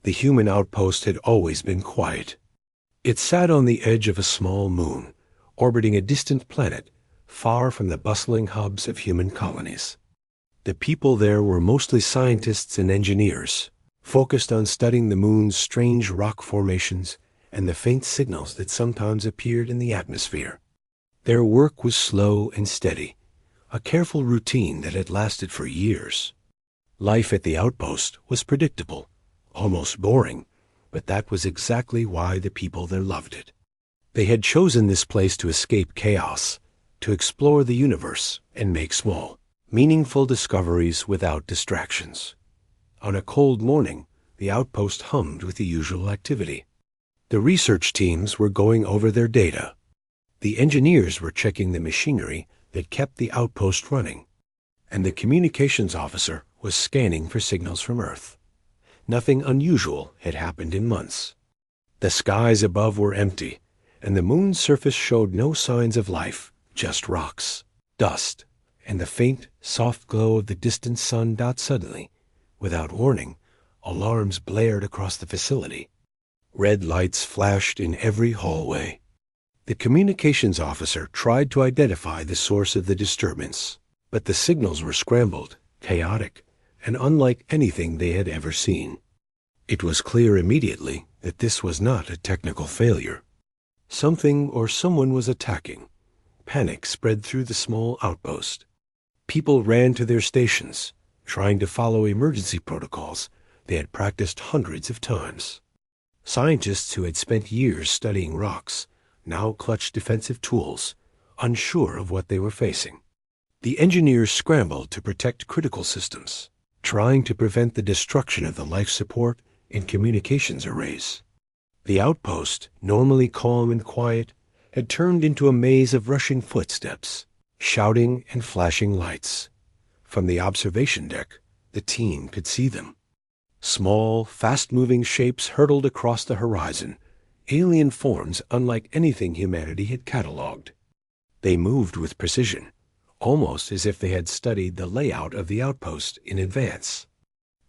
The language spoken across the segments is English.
The human outpost had always been quiet. It sat on the edge of a small moon, orbiting a distant planet, far from the bustling hubs of human colonies. The people there were mostly scientists and engineers, focused on studying the moon's strange rock formations and the faint signals that sometimes appeared in the atmosphere. Their work was slow and steady, a careful routine that had lasted for years. Life at the outpost was predictable, almost boring, but that was exactly why the people there loved it. They had chosen this place to escape chaos, to explore the universe and make small, meaningful discoveries without distractions. On a cold morning, the outpost hummed with the usual activity. The research teams were going over their data. The engineers were checking the machinery that kept the outpost running, and the communications officer was scanning for signals from Earth. Nothing unusual had happened in months. The skies above were empty, and the moon's surface showed no signs of life, just rocks, dust, and the faint, soft glow of the distant sun. Suddenly, without warning, alarms blared across the facility. Red lights flashed in every hallway. The communications officer tried to identify the source of the disturbance, but the signals were scrambled, chaotic, and unlike anything they had ever seen. It was clear immediately that this was not a technical failure. Something or someone was attacking. Panic spread through the small outpost. People ran to their stations, trying to follow emergency protocols they had practiced hundreds of times. Scientists who had spent years studying rocks now clutched defensive tools, unsure of what they were facing. The engineers scrambled to protect critical systems, trying to prevent the destruction of the life support and communications arrays. The outpost, normally calm and quiet, had turned into a maze of rushing footsteps, shouting and flashing lights. From the observation deck, the team could see them. Small, fast-moving shapes hurtled across the horizon, alien forms unlike anything humanity had catalogued. They moved with precision, almost as if they had studied the layout of the outpost in advance.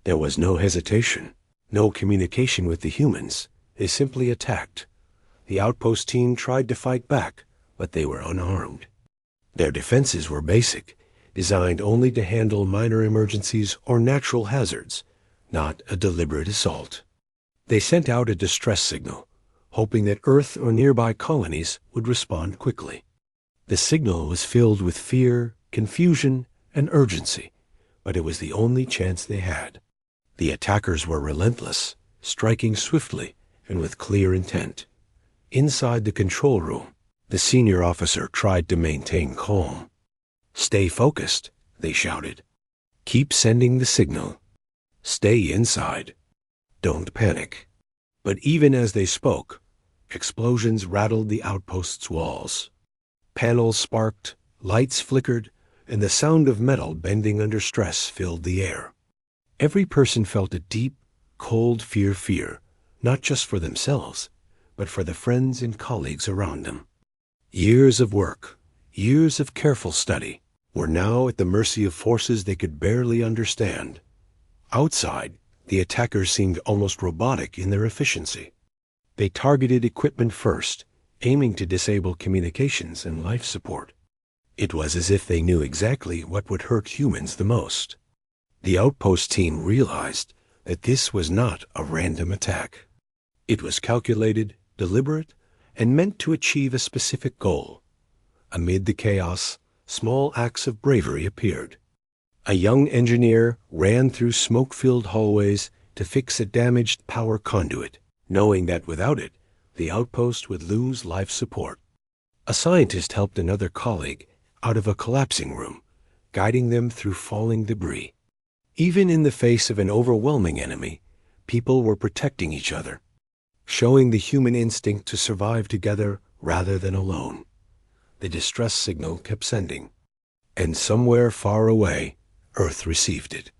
There was no hesitation, no communication with the humans. They simply attacked. The outpost team tried to fight back, but they were unarmed. Their defenses were basic, designed only to handle minor emergencies or natural hazards, not a deliberate assault. They sent out a distress signal, hoping that Earth or nearby colonies would respond quickly. The signal was filled with fear, confusion, and urgency, but it was the only chance they had. The attackers were relentless, striking swiftly and with clear intent. Inside the control room, the senior officer tried to maintain calm. "Stay focused," they shouted. "Keep sending the signal. Stay inside. Don't panic." But even as they spoke, explosions rattled the outpost's walls. Panels sparked, lights flickered, and the sound of metal bending under stress filled the air. Every person felt a deep, cold fear, not just for themselves, but for the friends and colleagues around them. Years of work, years of careful study, were now at the mercy of forces they could barely understand. Outside, the attackers seemed almost robotic in their efficiency. They targeted equipment first, aiming to disable communications and life support. It was as if they knew exactly what would hurt humans the most. The outpost team realized that this was not a random attack. It was calculated, deliberate, and meant to achieve a specific goal. Amid the chaos, small acts of bravery appeared. A young engineer ran through smoke-filled hallways to fix a damaged power conduit, knowing that without it, the outpost would lose life support. A scientist helped another colleague out of a collapsing room, guiding them through falling debris. Even in the face of an overwhelming enemy, people were protecting each other, showing the human instinct to survive together rather than alone. The distress signal kept sending, and somewhere far away, Earth received it.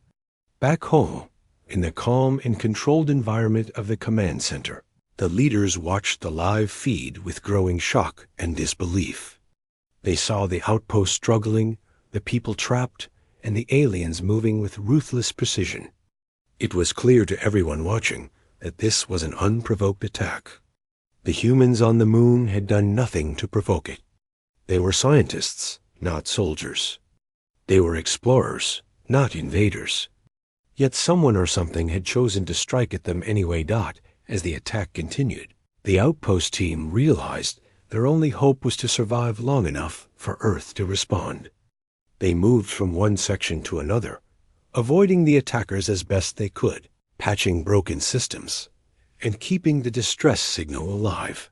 Back home, in the calm and controlled environment of the command center, the leaders watched the live feed with growing shock and disbelief. They saw the outpost struggling, the people trapped, and the aliens moving with ruthless precision. It was clear to everyone watching that this was an unprovoked attack. The humans on the moon had done nothing to provoke it. They were scientists, not soldiers. They were explorers, not invaders. Yet someone or something had chosen to strike at them anyway. As the attack continued, the Outpost team realized their only hope was to survive long enough for Earth to respond. They moved from one section to another, avoiding the attackers as best they could, patching broken systems, and keeping the distress signal alive.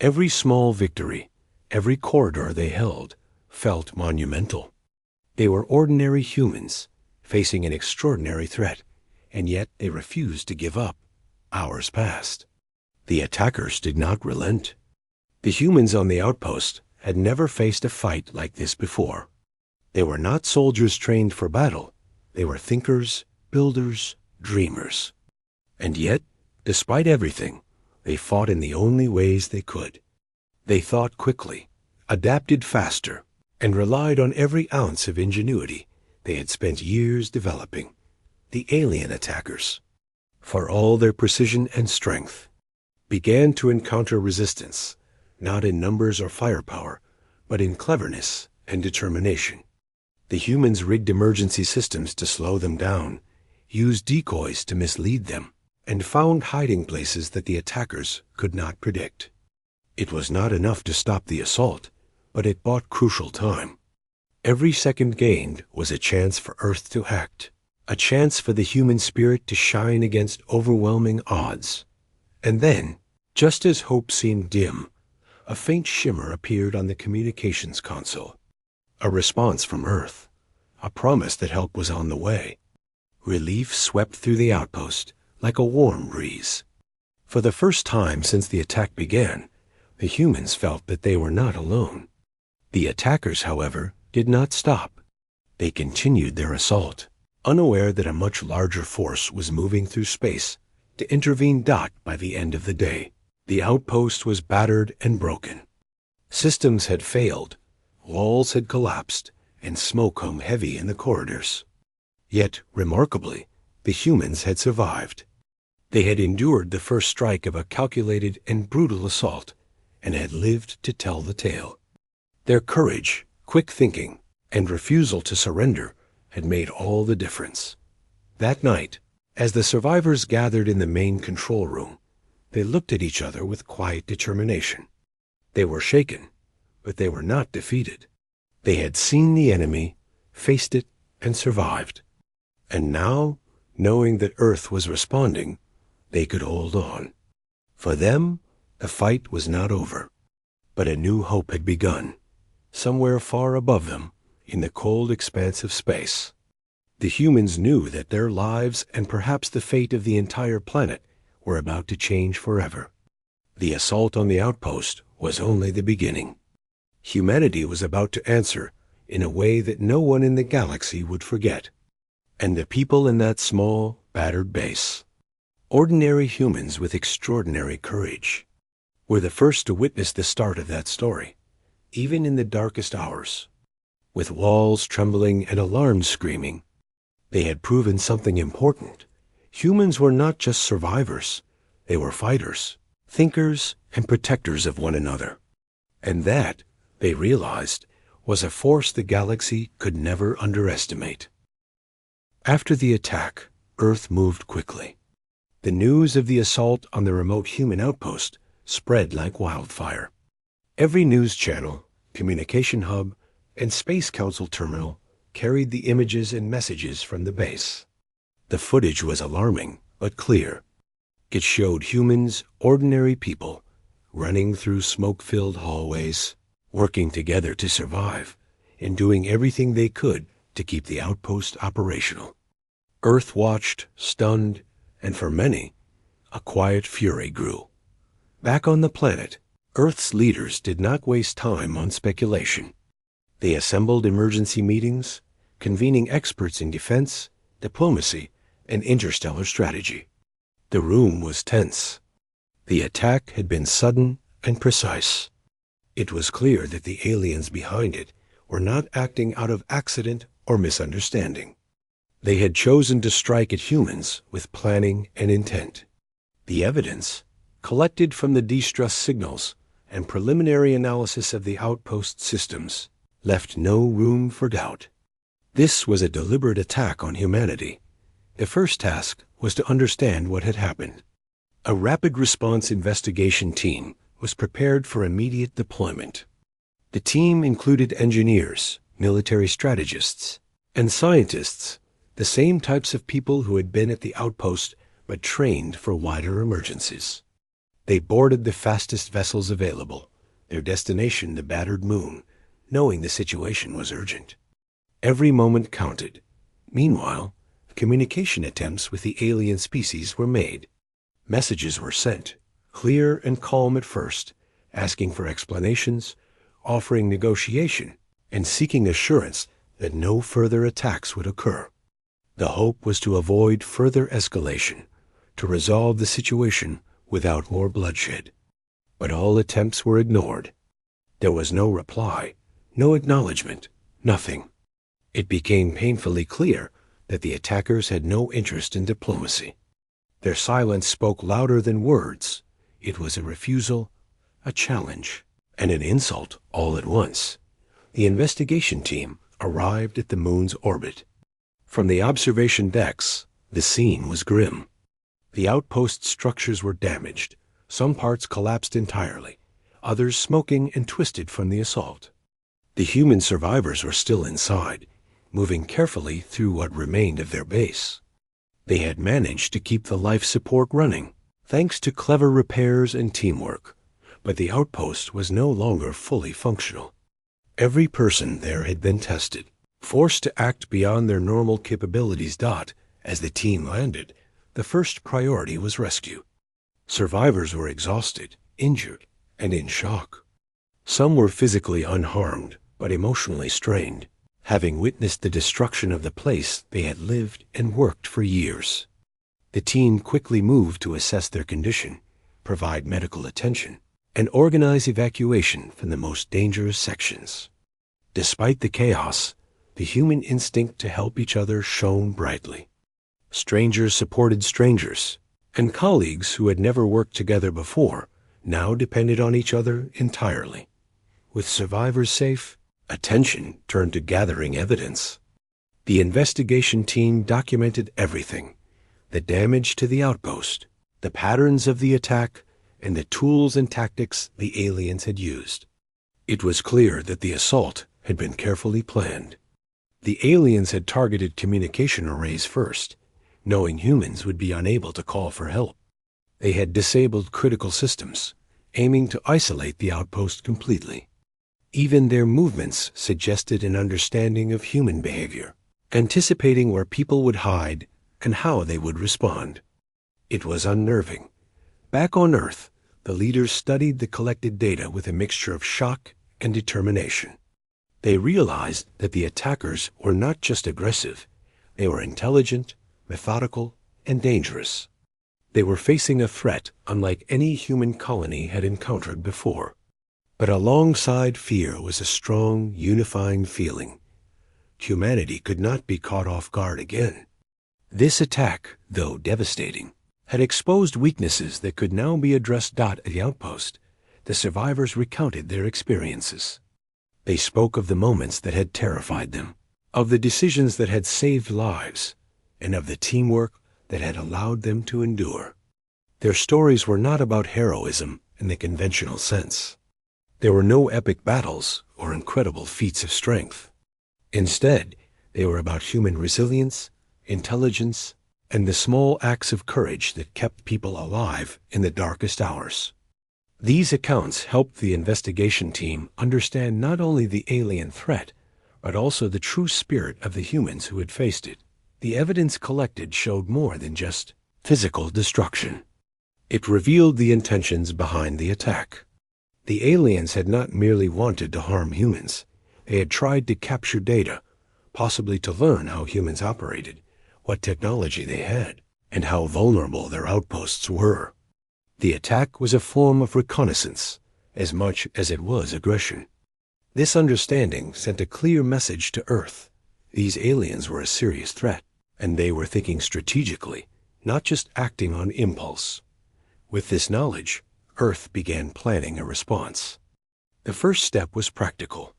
Every small victory, every corridor they held, felt monumental. They were ordinary humans, facing an extraordinary threat, and yet they refused to give up. Hours passed. The attackers did not relent. The humans on the Outpost had never faced a fight like this before. They were not soldiers trained for battle. They were thinkers, builders, dreamers. And yet, despite everything, they fought in the only ways they could. They thought quickly, adapted faster, and relied on every ounce of ingenuity they had spent years developing. The alien attackers, for all their precision and strength, began to encounter resistance, not in numbers or firepower, but in cleverness and determination. The humans rigged emergency systems to slow them down, used decoys to mislead them, and found hiding places that the attackers could not predict. It was not enough to stop the assault, but it bought crucial time. Every second gained was a chance for Earth to act, a chance for the human spirit to shine against overwhelming odds. And then, just as hope seemed dim, a faint shimmer appeared on the communications console. A response from Earth, a promise that help was on the way. Relief swept through the Outpost like a warm breeze. For the first time since the attack began, the humans felt that they were not alone. The attackers, however, did not stop. They continued their assault, unaware that a much larger force was moving through space to intervene. By the end of the day, the Outpost was battered and broken. Systems had failed, walls had collapsed, and smoke hung heavy in the corridors. Yet, remarkably, the humans had survived. They had endured the first strike of a calculated and brutal assault, and had lived to tell the tale. Their courage, quick thinking, and refusal to surrender had made all the difference. That night, as the survivors gathered in the main control room, they looked at each other with quiet determination. They were shaken, but they were not defeated. They had seen the enemy, faced it, and survived. And now, knowing that Earth was responding, they could hold on. For them, the fight was not over, but a new hope had begun, somewhere far above them, in the cold expanse of space. The humans knew that their lives and perhaps the fate of the entire planet were about to change forever. The assault on the Outpost was only the beginning. Humanity was about to answer in a way that no one in the galaxy would forget. And the people in that small, battered base, ordinary humans with extraordinary courage, were the first to witness the start of that story, even in the darkest hours. With walls trembling and alarms screaming, they had proven something important. Humans were not just survivors. They were fighters, thinkers, and protectors of one another. And that, they realized, was a force the galaxy could never underestimate. After the attack, Earth moved quickly. The news of the assault on the remote human outpost spread like wildfire. Every news channel, communication hub, and Space Council terminal carried the images and messages from the base. The footage was alarming, but clear. It showed humans, ordinary people, running through smoke-filled hallways, working together to survive, and doing everything they could to keep the outpost operational. Earth watched, stunned, and for many, a quiet fury grew. Back on the planet, Earth's leaders did not waste time on speculation. They assembled emergency meetings, convening experts in defense, diplomacy, and interstellar strategy. The room was tense. The attack had been sudden and precise. It was clear that the aliens behind it were not acting out of accident or misunderstanding. They had chosen to strike at humans with planning and intent. The evidence, collected from the distress signals and preliminary analysis of the outpost systems, left no room for doubt. This was a deliberate attack on humanity. The first task was to understand what had happened. A rapid response investigation team was prepared for immediate deployment. The team included engineers, military strategists, and scientists, the same types of people who had been at the outpost but trained for wider emergencies. They boarded the fastest vessels available, their destination the battered moon, knowing the situation was urgent. Every moment counted. Meanwhile, communication attempts with the alien species were made. Messages were sent, clear and calm at first, asking for explanations, offering negotiation, and seeking assurance that no further attacks would occur. The hope was to avoid further escalation, to resolve the situation without more bloodshed. But all attempts were ignored. There was no reply, no acknowledgement, nothing. It became painfully clear that the attackers had no interest in diplomacy. Their silence spoke louder than words. It was a refusal, a challenge, and an insult all at once. The investigation team arrived at the moon's orbit. From the observation decks, the scene was grim. The outpost structures were damaged, some parts collapsed entirely, others smoking and twisted from the assault. The human survivors were still inside, moving carefully through what remained of their base. They had managed to keep the life support running, thanks to clever repairs and teamwork, but the outpost was no longer fully functional. Every person there had been tested, forced to act beyond their normal capabilities. As the team landed, the first priority was rescue. Survivors were exhausted, injured, and in shock. Some were physically unharmed, but emotionally strained, having witnessed the destruction of the place they had lived and worked for years. The team quickly moved to assess their condition, provide medical attention, and organize evacuation from the most dangerous sections. Despite the chaos, the human instinct to help each other shone brightly. Strangers supported strangers, and colleagues who had never worked together before now depended on each other entirely. With survivors safe, attention turned to gathering evidence. The investigation team documented everything: the damage to the outpost, the patterns of the attack, and the tools and tactics the aliens had used. It was clear that the assault had been carefully planned. The aliens had targeted communication arrays first, knowing humans would be unable to call for help. They had disabled critical systems, aiming to isolate the outpost completely. Even their movements suggested an understanding of human behavior, anticipating where people would hide and how they would respond. It was unnerving. Back on Earth, the leaders studied the collected data with a mixture of shock and determination. They realized that the attackers were not just aggressive, they were intelligent, methodical, and dangerous. They were facing a threat unlike any human colony had encountered before. But alongside fear was a strong, unifying feeling. Humanity could not be caught off guard again. This attack, though devastating, had exposed weaknesses that could now be addressed. At the outpost, the survivors recounted their experiences. They spoke of the moments that had terrified them, of the decisions that had saved lives, and of the teamwork that had allowed them to endure. Their stories were not about heroism in the conventional sense. There were no epic battles or incredible feats of strength. Instead, they were about human resilience, intelligence, and the small acts of courage that kept people alive in the darkest hours. These accounts helped the investigation team understand not only the alien threat, but also the true spirit of the humans who had faced it. The evidence collected showed more than just physical destruction. It revealed the intentions behind the attack. The aliens had not merely wanted to harm humans. They had tried to capture data, possibly to learn how humans operated, what technology they had, and how vulnerable their outposts were. The attack was a form of reconnaissance, as much as it was aggression. This understanding sent a clear message to Earth. These aliens were a serious threat, and they were thinking strategically, not just acting on impulse. With this knowledge, Earth began planning a response. The first step was practical: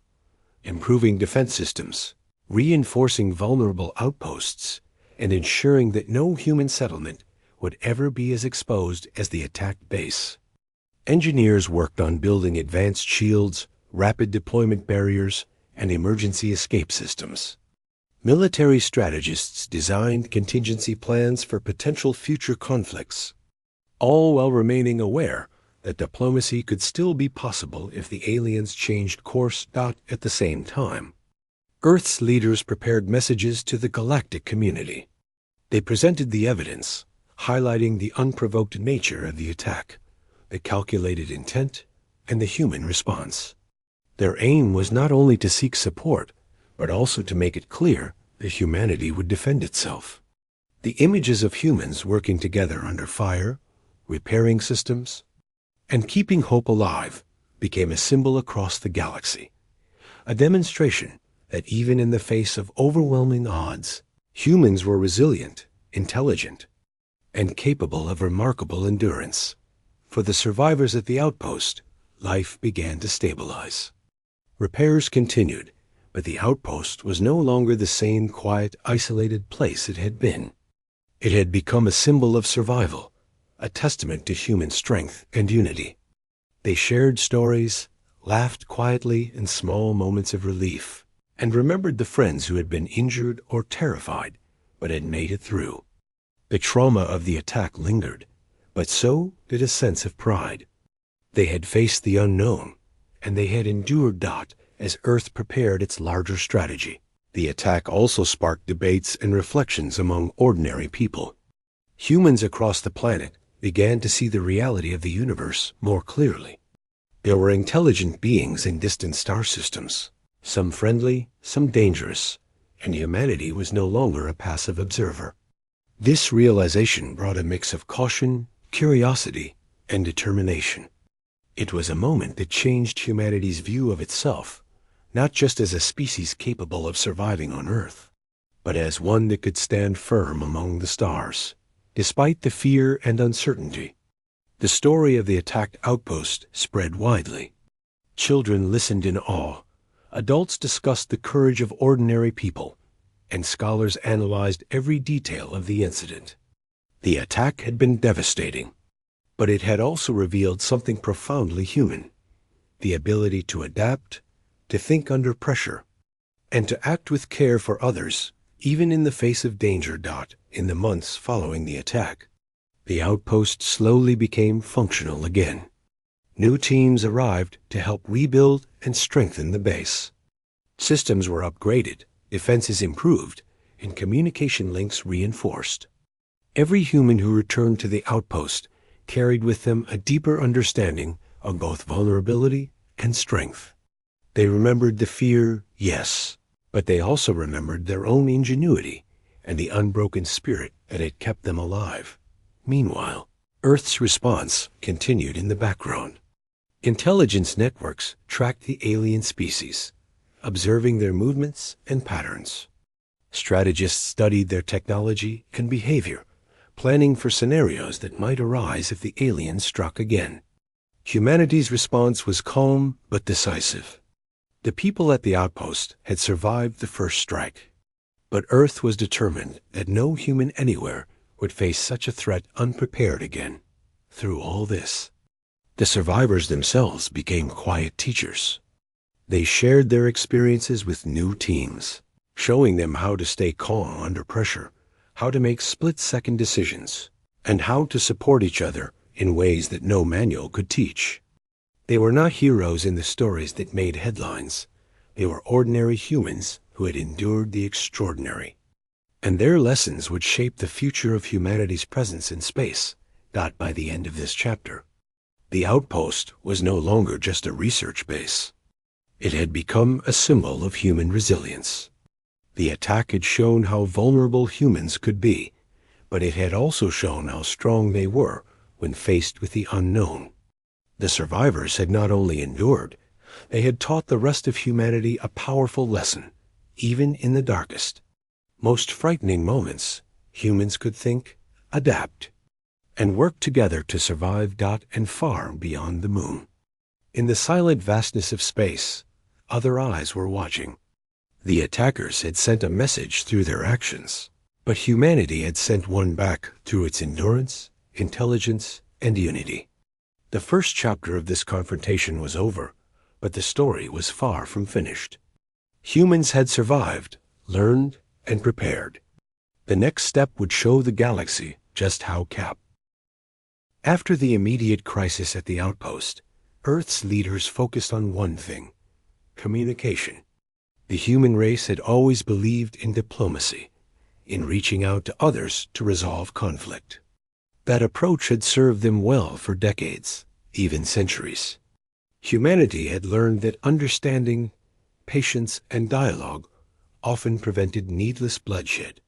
improving defense systems, reinforcing vulnerable outposts, and ensuring that no human settlement would ever be as exposed as the attacked base. Engineers worked on building advanced shields, rapid deployment barriers, and emergency escape systems. Military strategists designed contingency plans for potential future conflicts, all while remaining aware that diplomacy could still be possible if the aliens changed course at the same time. Earth's leaders prepared messages to the galactic community. They presented the evidence, highlighting the unprovoked nature of the attack, the calculated intent, and the human response. Their aim was not only to seek support, but also to make it clear that humanity would defend itself. The images of humans working together under fire, repairing systems, and keeping hope alive became a symbol across the galaxy, a demonstration that even in the face of overwhelming odds, humans were resilient, intelligent, and capable of remarkable endurance. For the survivors at the outpost, life began to stabilize. Repairs continued, but the outpost was no longer the same quiet, isolated place it had been. It had become a symbol of survival, a testament to human strength and unity. They shared stories, laughed quietly in small moments of relief, and remembered the friends who had been injured or terrified, but had made it through. The trauma of the attack lingered, but so did a sense of pride. They had faced the unknown, and they had endured as Earth prepared its larger strategy. The attack also sparked debates and reflections among ordinary people. Humans across the planet began to see the reality of the universe more clearly. There were intelligent beings in distant star systems, some friendly, some dangerous, and humanity was no longer a passive observer. This realization brought a mix of caution, curiosity, and determination. It was a moment that changed humanity's view of itself, not just as a species capable of surviving on Earth, but as one that could stand firm among the stars, despite the fear and uncertainty. The story of the attacked outpost spread widely. Children listened in awe, adults discussed the courage of ordinary people, and scholars analyzed every detail of the incident. The attack had been devastating, but it had also revealed something profoundly human: the ability to adapt, to think under pressure, and to act with care for others, even in the face of danger. In the months following the attack, the outpost slowly became functional again. New teams arrived to help rebuild and strengthen the base. Systems were upgraded, defenses improved, and communication links reinforced. Every human who returned to the outpost carried with them a deeper understanding of both vulnerability and strength. They remembered the fear, yes, but they also remembered their own ingenuity and the unbroken spirit that had kept them alive. Meanwhile, Earth's response continued in the background. Intelligence networks tracked the alien species, observing their movements and patterns. Strategists studied their technology and behavior, planning for scenarios that might arise if the aliens struck again. Humanity's response was calm but decisive. The people at the outpost had survived the first strike, but Earth was determined that no human anywhere would face such a threat unprepared again. Through all this, the survivors themselves became quiet teachers. They shared their experiences with new teams, showing them how to stay calm under pressure, how to make split-second decisions, and how to support each other in ways that no manual could teach. They were not heroes in the stories that made headlines. They were ordinary humans who had endured the extraordinary. And their lessons would shape the future of humanity's presence in space. By the end of this chapter, the outpost was no longer just a research base. It had become a symbol of human resilience. The attack had shown how vulnerable humans could be, but it had also shown how strong they were when faced with the unknown. The survivors had not only endured, they had taught the rest of humanity a powerful lesson. Even in the darkest, most frightening moments, humans could think, adapt, and worked together to survive and far beyond the moon. In the silent vastness of space, other eyes were watching. The attackers had sent a message through their actions, but humanity had sent one back through its endurance, intelligence, and unity. The first chapter of this confrontation was over, but the story was far from finished. Humans had survived, learned, and prepared. The next step would show the galaxy just how cap. After the immediate crisis at the Outpost, Earth's leaders focused on one thing: communication. The human race had always believed in diplomacy, in reaching out to others to resolve conflict. That approach had served them well for decades, even centuries. Humanity had learned that understanding, patience, and dialogue often prevented needless bloodshed.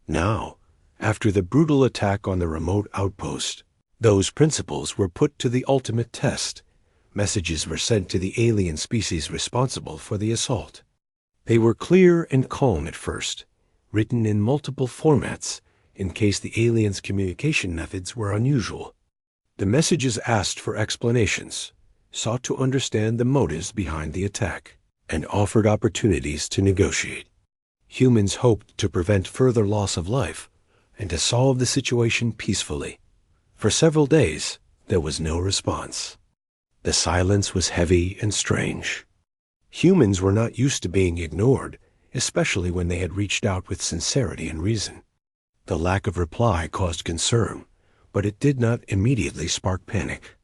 Now, after the brutal attack on the remote outpost, those principles were put to the ultimate test. Messages were sent to the alien species responsible for the assault. They were clear and calm at first, written in multiple formats in case the aliens' communication methods were unusual. The messages asked for explanations, sought to understand the motives behind the attack, and offered opportunities to negotiate. Humans hoped to prevent further loss of life and to solve the situation peacefully. For several days, there was no response. The silence was heavy and strange. Humans were not used to being ignored, especially when they had reached out with sincerity and reason. The lack of reply caused concern, but it did not immediately spark panic.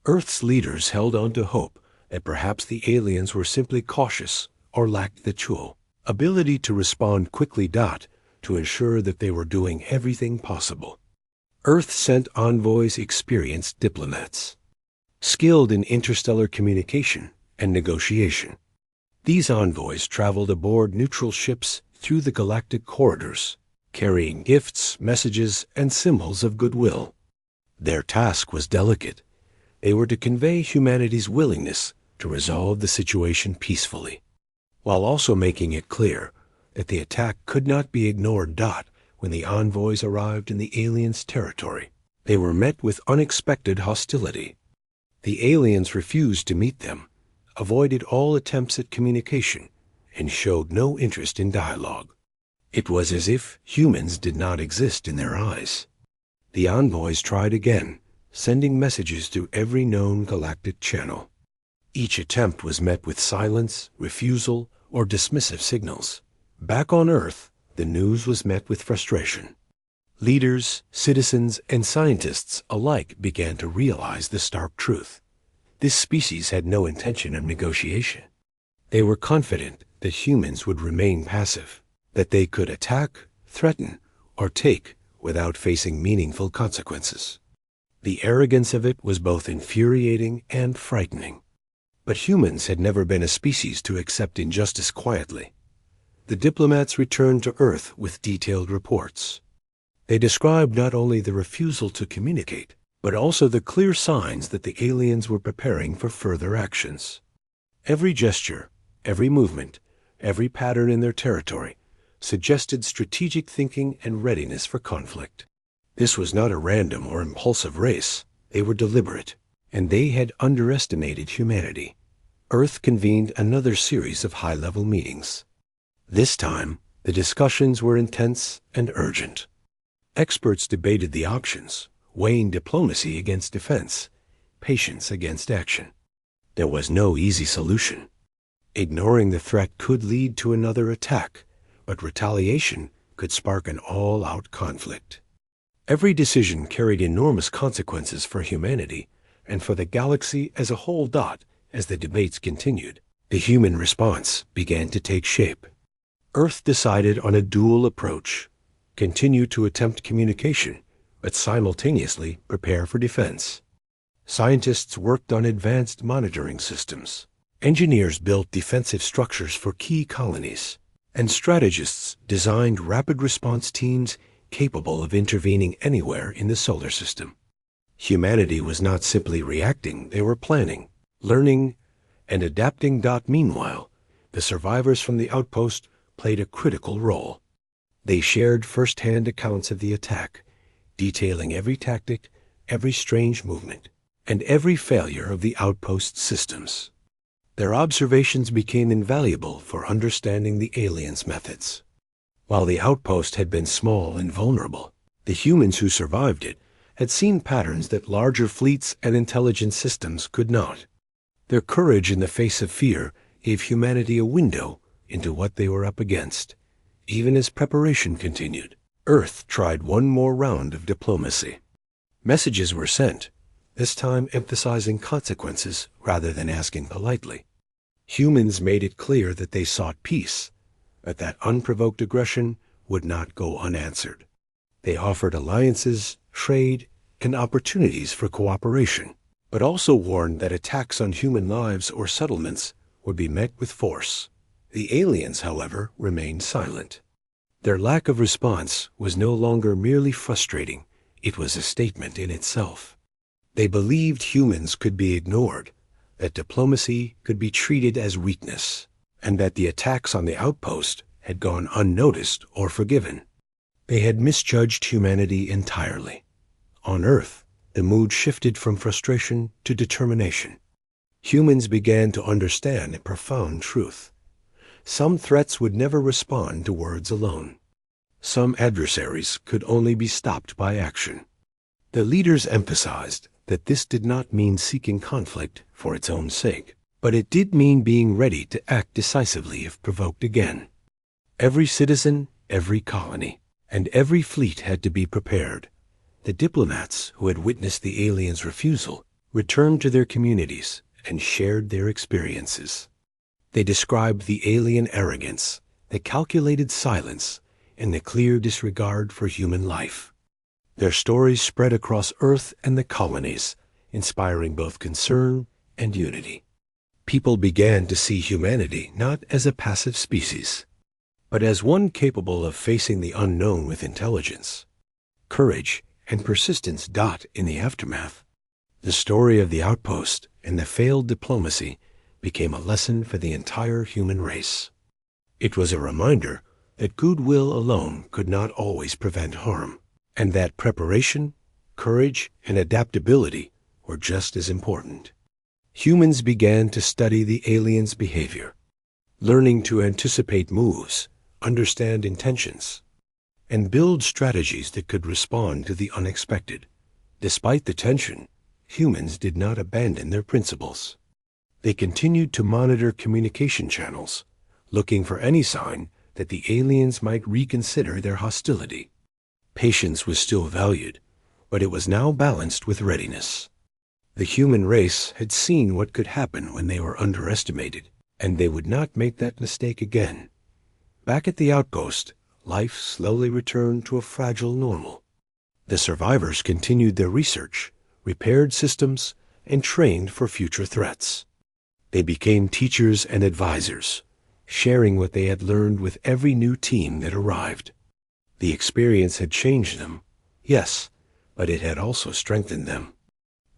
Earth's leaders held on to hope that perhaps the aliens were simply cautious or lacked the ability to respond quickly to ensure that they were doing everything possible. Earth sent envoys experienced diplomats, skilled in interstellar communication and negotiation. These envoys traveled aboard neutral ships through the galactic corridors, carrying gifts, messages, and symbols of goodwill. Their task was delicate. They were to convey humanity's willingness to resolve the situation peacefully, while also making it clear that the attack could not be ignored. When the envoys arrived in the aliens' territory, they were met with unexpected hostility. The aliens refused to meet them, avoided all attempts at communication, and showed no interest in dialogue. It was as if humans did not exist in their eyes. The envoys tried again, sending messages through every known galactic channel. Each attempt was met with silence, refusal, or dismissive signals. Back on Earth, the news was met with frustration. Leaders, citizens, and scientists alike began to realize the stark truth. This species had no intention of negotiation. They were confident that humans would remain passive, that they could attack, threaten, or take without facing meaningful consequences. The arrogance of it was both infuriating and frightening. But humans had never been a species to accept injustice quietly. The diplomats returned to Earth with detailed reports. They described not only the refusal to communicate, but also the clear signs that the aliens were preparing for further actions. Every gesture, every movement, every pattern in their territory suggested strategic thinking and readiness for conflict. This was not a random or impulsive race. They were deliberate, and they had underestimated humanity. Earth convened another series of high-level meetings. This time, the discussions were intense and urgent. Experts debated the options, weighing diplomacy against defense, patience against action. There was no easy solution. Ignoring the threat could lead to another attack, but retaliation could spark an all-out conflict. Every decision carried enormous consequences for humanity and for the galaxy as a whole. As the debates continued, the human response began to take shape. Earth decided on a dual approach: continue to attempt communication, but simultaneously prepare for defense. Scientists worked on advanced monitoring systems. Engineers built defensive structures for key colonies, and strategists designed rapid response teams capable of intervening anywhere in the solar system. Humanity was not simply reacting, they were planning, learning, and adapting. Meanwhile, the survivors from the outpost played a critical role. They shared first-hand accounts of the attack, detailing every tactic every strange movement, and every failure of the Outpost systems. Their observations became invaluable for understanding the aliens' methods. While the Outpost had been small and vulnerable, the humans who survived it had seen patterns that larger fleets and intelligent systems could not. Their courage in the face of fear gave humanity a window into what they were up against. Even as preparation continued, Earth tried one more round of diplomacy. Messages were sent, this time emphasizing consequences rather than asking politely. Humans made it clear that they sought peace, but that unprovoked aggression would not go unanswered. They offered alliances, trade, and opportunities for cooperation, but also warned that attacks on human lives or settlements would be met with force. The aliens, however, remained silent. Their lack of response was no longer merely frustrating, it was a statement in itself. They believed humans could be ignored, that diplomacy could be treated as weakness, and that the attacks on the Outpost had gone unnoticed or forgiven. They had misjudged humanity entirely. On Earth, the mood shifted from frustration to determination. Humans began to understand a profound truth. Some threats would never respond to words alone. Some adversaries could only be stopped by action. The leaders emphasized that this did not mean seeking conflict for its own sake, but it did mean being ready to act decisively if provoked again. Every citizen, every colony, and every fleet had to be prepared. The diplomats who had witnessed the aliens' refusal returned to their communities and shared their experiences. They described the alien arrogance, the calculated silence, and the clear disregard for human life. Their stories spread across Earth and the colonies, inspiring both concern and unity. People began to see humanity not as a passive species, but as one capable of facing the unknown with intelligence, courage, and persistence. In the aftermath, the story of the Outpost and the failed diplomacy became a lesson for the entire human race. It was a reminder that goodwill alone could not always prevent harm, and that preparation, courage, and adaptability were just as important. Humans began to study the aliens' behavior, learning to anticipate moves, understand intentions, and build strategies that could respond to the unexpected. Despite the tension, humans did not abandon their principles. They continued to monitor communication channels, looking for any sign that the aliens might reconsider their hostility. Patience was still valued, but it was now balanced with readiness. The human race had seen what could happen when they were underestimated, and they would not make that mistake again. Back at the Outpost, life slowly returned to a fragile normal. The survivors continued their research, repaired systems, and trained for future threats. They became teachers and advisors, sharing what they had learned with every new team that arrived. The experience had changed them, yes, but it had also strengthened them.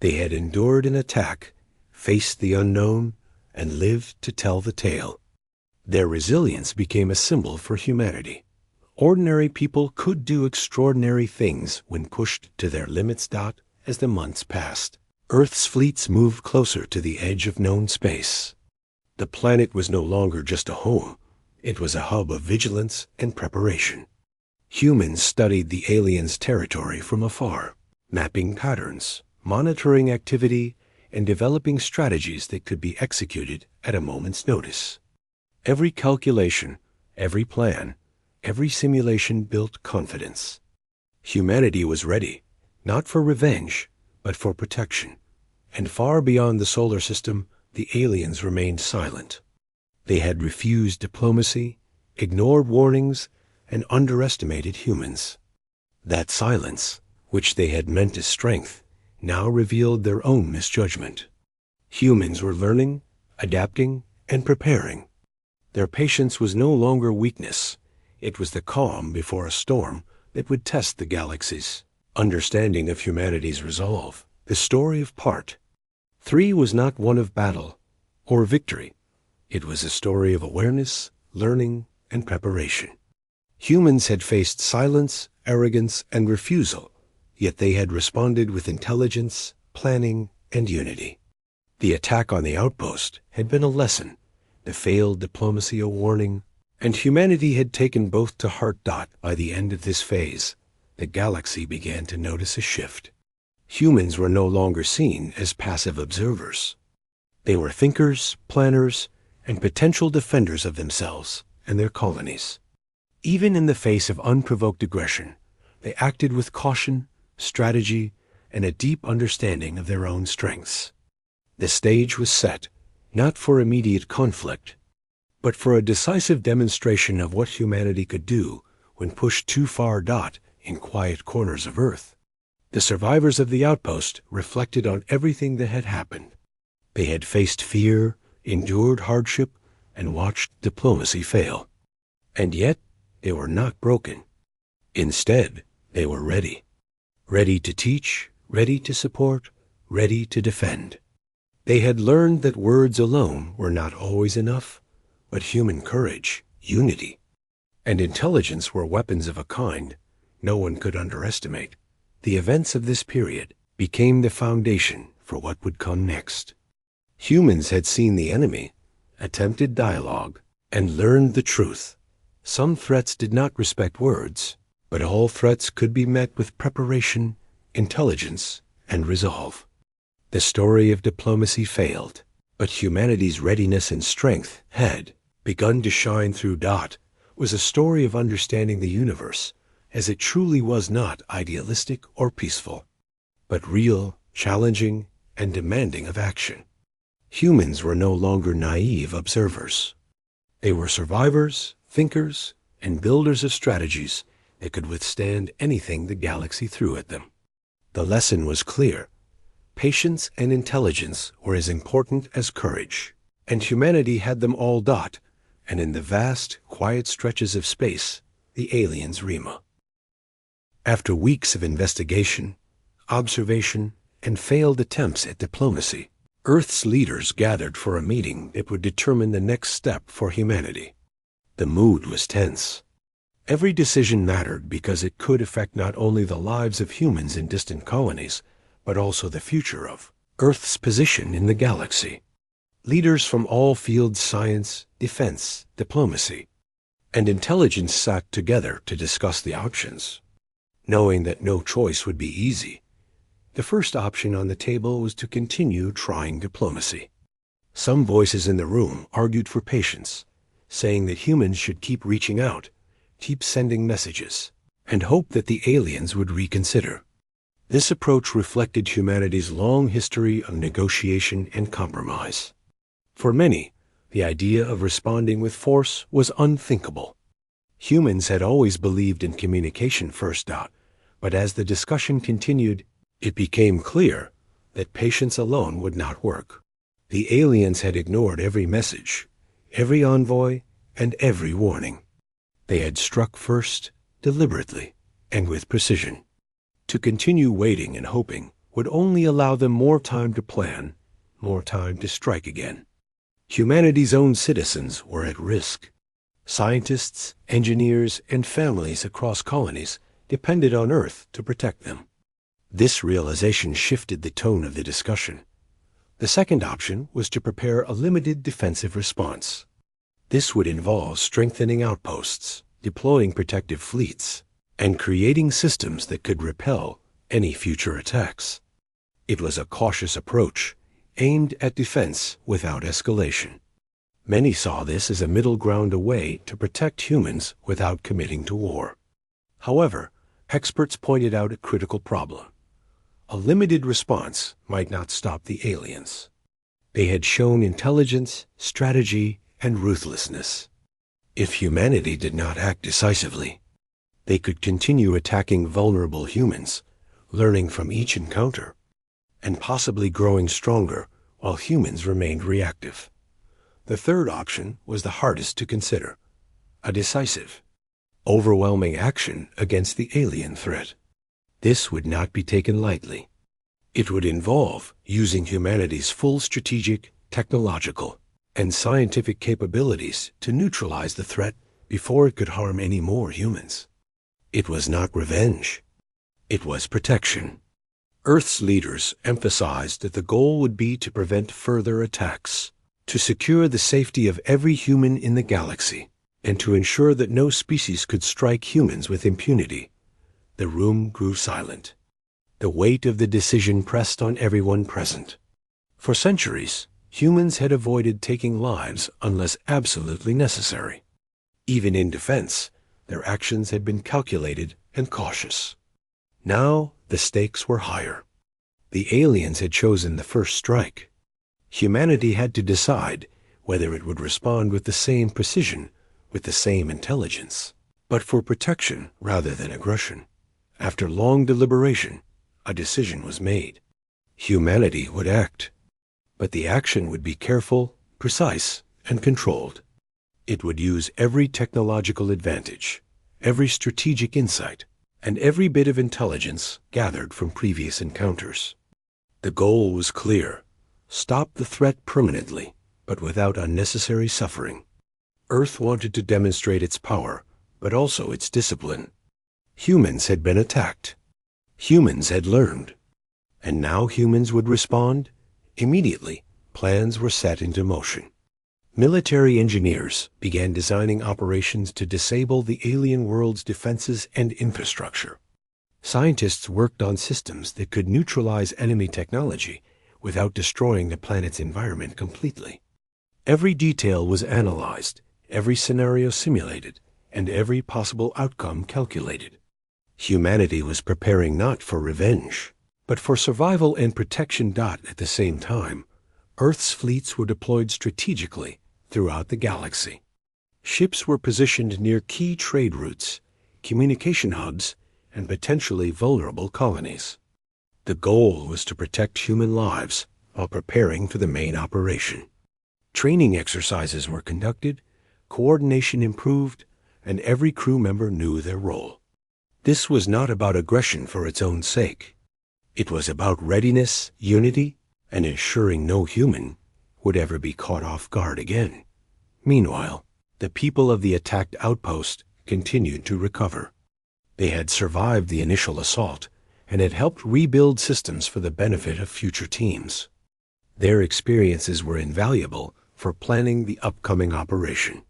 They had endured an attack, faced the unknown, and lived to tell the tale. Their resilience became a symbol for humanity. Ordinary people could do extraordinary things when pushed to their limits. As the months passed, Earth's fleets moved closer to the edge of known space. The planet was no longer just a home. It was a hub of vigilance and preparation. Humans studied the aliens' territory from afar, mapping patterns, monitoring activity, and developing strategies that could be executed at a moment's notice. Every calculation, every plan, every simulation built confidence. Humanity was ready, not for revenge, but for protection. And far beyond the solar system, the aliens remained silent. They had refused diplomacy, ignored warnings, and underestimated humans. That silence, which they had meant as strength, now revealed their own misjudgment. Humans were learning, adapting, and preparing. Their patience was no longer weakness. It was the calm before a storm that would test the galaxy's understanding of humanity's resolve. The story of Part 3 was not one of battle or victory. It was a story of awareness, learning, and preparation. Humans had faced silence, arrogance, and refusal, yet they had responded with intelligence, planning, and unity. The attack on the outpost had been a lesson, the failed diplomacy a warning, and humanity had taken both to heart. By the end of this phase, the galaxy began to notice a shift. Humans were no longer seen as passive observers. They were thinkers, planners, and potential defenders of themselves and their colonies. Even in the face of unprovoked aggression, they acted with caution, strategy, and a deep understanding of their own strengths. The stage was set, not for immediate conflict, but for a decisive demonstration of what humanity could do when pushed too far. In quiet corners of Earth, the survivors of the outpost reflected on everything that had happened. They had faced fear, endured hardship, and watched diplomacy fail. And yet, they were not broken. Instead, they were ready. Ready to teach, ready to support, ready to defend. They had learned that words alone were not always enough, but human courage, unity, and intelligence were weapons of a kind no one could underestimate. The events of this period became the foundation for what would come next. Humans had seen the enemy, attempted dialogue, and learned the truth. Some threats did not respect words, but all threats could be met with preparation, intelligence, and resolve. The story of diplomacy failed, but humanity's readiness and strength had begun to shine through. Was a story of understanding the universe as it truly was, not idealistic or peaceful, but real, challenging, and demanding of action. Humans were no longer naive observers. They were survivors, thinkers, and builders of strategies that could withstand anything the galaxy threw at them. The lesson was clear. Patience and intelligence were as important as courage, and humanity had them all. And in the vast, quiet stretches of space, the aliens Rima. After weeks of investigation, observation, and failed attempts at diplomacy, Earth's leaders gathered for a meeting that would determine the next step for humanity. The mood was tense. Every decision mattered because it could affect not only the lives of humans in distant colonies, but also the future of Earth's position in the galaxy. Leaders from all fields, science, defense, diplomacy, and intelligence sat together to discuss the options. Knowing that no choice would be easy, the first option on the table was to continue trying diplomacy. Some voices in the room argued for patience, saying that humans should keep reaching out, keep sending messages, and hope that the aliens would reconsider. This approach reflected humanity's long history of negotiation and compromise. For many, the idea of responding with force was unthinkable. Humans had always believed in communication first. But as the discussion continued, it became clear that patience alone would not work. The aliens had ignored every message, every envoy, and every warning. They had struck first, deliberately, and with precision. To continue waiting and hoping would only allow them more time to plan, more time to strike again. Humanity's own citizens were at risk. Scientists, engineers, and families across colonies depended on Earth to protect them. This realization shifted the tone of the discussion. The second option was to prepare a limited defensive response. This would involve strengthening outposts, deploying protective fleets, and creating systems that could repel any future attacks. It was a cautious approach, aimed at defense without escalation. Many saw this as a middle ground, a way to protect humans without committing to war. However, experts pointed out a critical problem. A limited response might not stop the aliens. They had shown intelligence, strategy, and ruthlessness. If humanity did not act decisively, they could continue attacking vulnerable humans, learning from each encounter, and possibly growing stronger while humans remained reactive. The third option was the hardest to consider: a decisive, overwhelming action against the alien threat. This would not be taken lightly. It would involve using humanity's full strategic, technological, and scientific capabilities to neutralize the threat before it could harm any more humans. It was not revenge. It was protection. Earth's leaders emphasized that the goal would be to prevent further attacks, to secure the safety of every human in the galaxy, and to ensure that no species could strike humans with impunity. The room grew silent. The weight of the decision pressed on everyone present. For centuries, humans had avoided taking lives unless absolutely necessary. Even in defense, their actions had been calculated and cautious. Now, the stakes were higher. The aliens had chosen the first strike. Humanity had to decide whether it would respond with the same precision, with the same intelligence, but for protection rather than aggression. After long deliberation, a decision was made. Humanity would act, but the action would be careful, precise, and controlled. It would use every technological advantage, every strategic insight, and every bit of intelligence gathered from previous encounters. The goal was clear: stop the threat permanently, but without unnecessary suffering. Earth wanted to demonstrate its power, but also its discipline. Humans had been attacked. Humans had learned. And now humans would respond? Immediately, plans were set into motion. Military engineers began designing operations to disable the alien world's defenses and infrastructure. Scientists worked on systems that could neutralize enemy technology without destroying the planet's environment completely. Every detail was analyzed, every scenario simulated, and every possible outcome calculated. Humanity was preparing not for revenge, but for survival and protection. At the same time, Earth's fleets were deployed strategically throughout the galaxy. Ships were positioned near key trade routes, communication hubs, and potentially vulnerable colonies. The goal was to protect human lives while preparing for the main operation. Training exercises were conducted, coordination improved, and every crew member knew their role. This was not about aggression for its own sake. It was about readiness, unity, and ensuring no human would ever be caught off guard again. Meanwhile, the people of the attacked outpost continued to recover. They had survived the initial assault and had helped rebuild systems for the benefit of future teams. Their experiences were invaluable for planning the upcoming operation.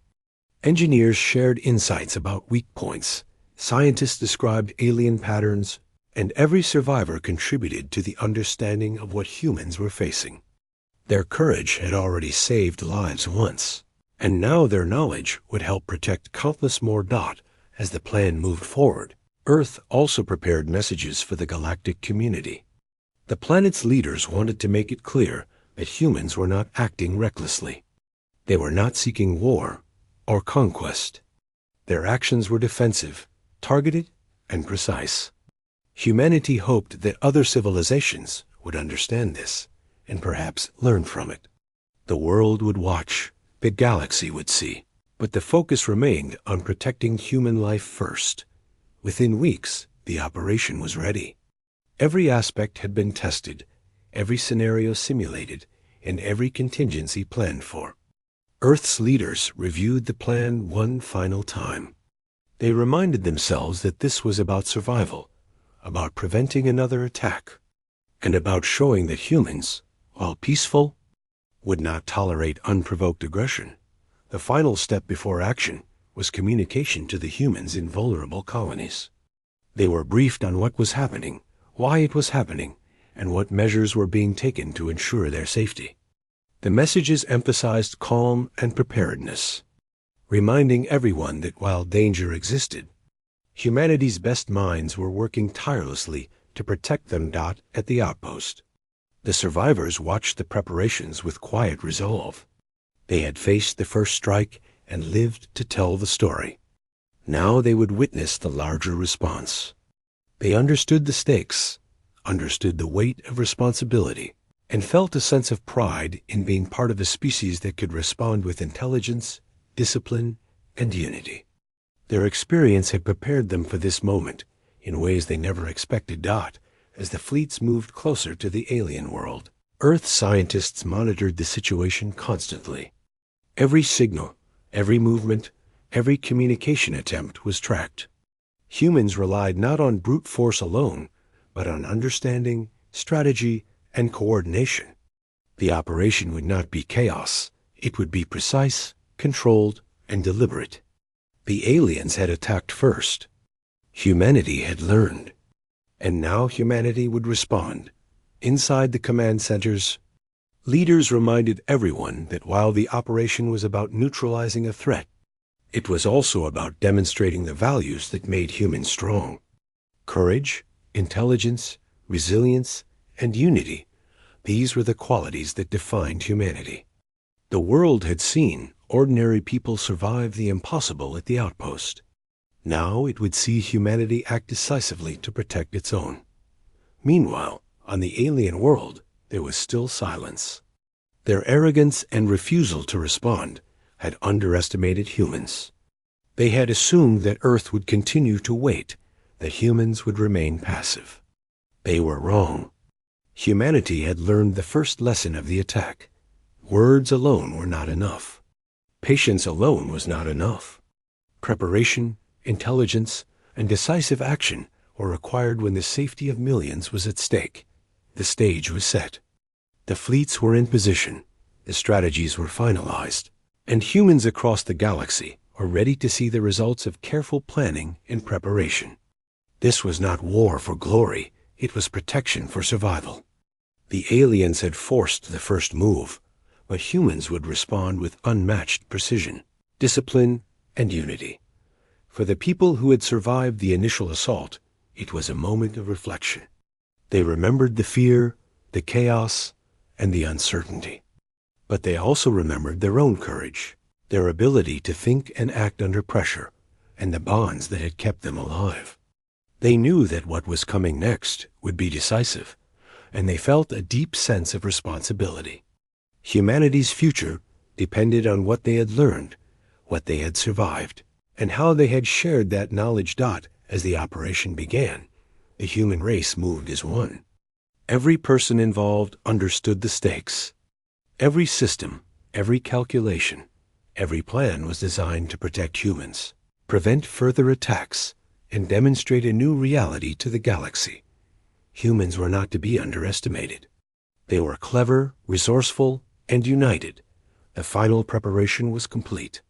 Engineers shared insights about weak points, scientists described alien patterns, and every survivor contributed to the understanding of what humans were facing. Their courage had already saved lives once, and now their knowledge would help protect countless more. As the plan moved forward, Earth also prepared messages for the galactic community. The planet's leaders wanted to make it clear that humans were not acting recklessly. They were not seeking war or conquest. Their actions were defensive, targeted, and precise. Humanity hoped that other civilizations would understand this and perhaps learn from it. The world would watch, the galaxy would see, but the focus remained on protecting human life first. Within weeks, the operation was ready. Every aspect had been tested, every scenario simulated, and every contingency planned for. Earth's leaders reviewed the plan one final time. They reminded themselves that this was about survival, about preventing another attack, and about showing that humans, while peaceful, would not tolerate unprovoked aggression. The final step before action was communication to the humans in vulnerable colonies. They were briefed on what was happening, why it was happening, and what measures were being taken to ensure their safety. The messages emphasized calm and preparedness, reminding everyone that while danger existed, humanity's best minds were working tirelessly to protect them. At the outpost, the survivors watched the preparations with quiet resolve. They had faced the first strike and lived to tell the story. Now they would witness the larger response. They understood the stakes, understood the weight of responsibility, and felt a sense of pride in being part of a species that could respond with intelligence, discipline, and unity. Their experience had prepared them for this moment in ways they never expected. As the fleets moved closer to the alien world, Earth scientists monitored the situation constantly. Every signal, every movement, every communication attempt was tracked. Humans relied not on brute force alone, but on understanding, strategy, and coordination. The operation would not be chaos. It would be precise, controlled, and deliberate. The aliens had attacked first. Humanity had learned. And now humanity would respond. Inside the command centers, leaders reminded everyone that while the operation was about neutralizing a threat, it was also about demonstrating the values that made humans strong. Courage, intelligence, resilience, and unity. These were the qualities that defined humanity. The world had seen ordinary people survive the impossible at the outpost. Now it would see humanity act decisively to protect its own. Meanwhile, on the alien world, there was still silence. Their arrogance and refusal to respond had underestimated humans. They had assumed that Earth would continue to wait, that humans would remain passive. They were wrong. Humanity had learned the first lesson of the attack. Words alone were not enough. Patience alone was not enough. Preparation, intelligence, and decisive action were required when the safety of millions was at stake. The stage was set. The fleets were in position. The strategies were finalized. And humans across the galaxy were ready to see the results of careful planning and preparation. This was not war for glory. It was protection for survival. The aliens had forced the first move, but humans would respond with unmatched precision, discipline, and unity. For the people who had survived the initial assault, it was a moment of reflection. They remembered the fear, the chaos, and the uncertainty. But they also remembered their own courage, their ability to think and act under pressure, and the bonds that had kept them alive. They knew that what was coming next would be decisive, and they felt a deep sense of responsibility. Humanity's future depended on what they had learned, what they had survived, and how they had shared that knowledge. As the operation began, the human race moved as one. Every person involved understood the stakes. Every system, every calculation, every plan was designed to protect humans, prevent further attacks, and demonstrate a new reality to the galaxy. Humans were not to be underestimated. They were clever, resourceful, and united. The final preparation was complete.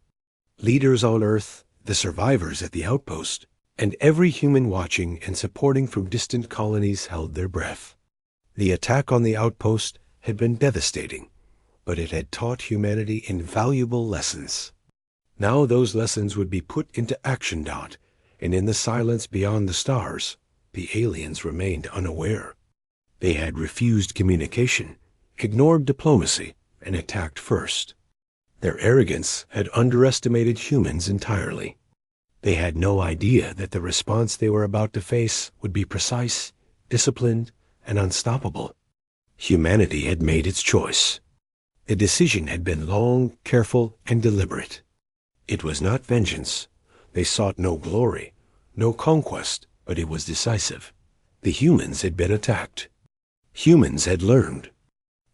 Leaders on Earth, the survivors at the outpost, and every human watching and supporting from distant colonies held their breath. The attack on the outpost had been devastating, but it had taught humanity invaluable lessons. Now those lessons would be put into action. And in the silence beyond the stars, the aliens remained unaware. They had refused communication, ignored diplomacy, and attacked first. Their arrogance had underestimated humans entirely. They had no idea that the response they were about to face would be precise, disciplined, and unstoppable. Humanity had made its choice. The decision had been long, careful, and deliberate. It was not vengeance. They sought no glory, no conquest, but it was decisive. The humans had been attacked. Humans had learned.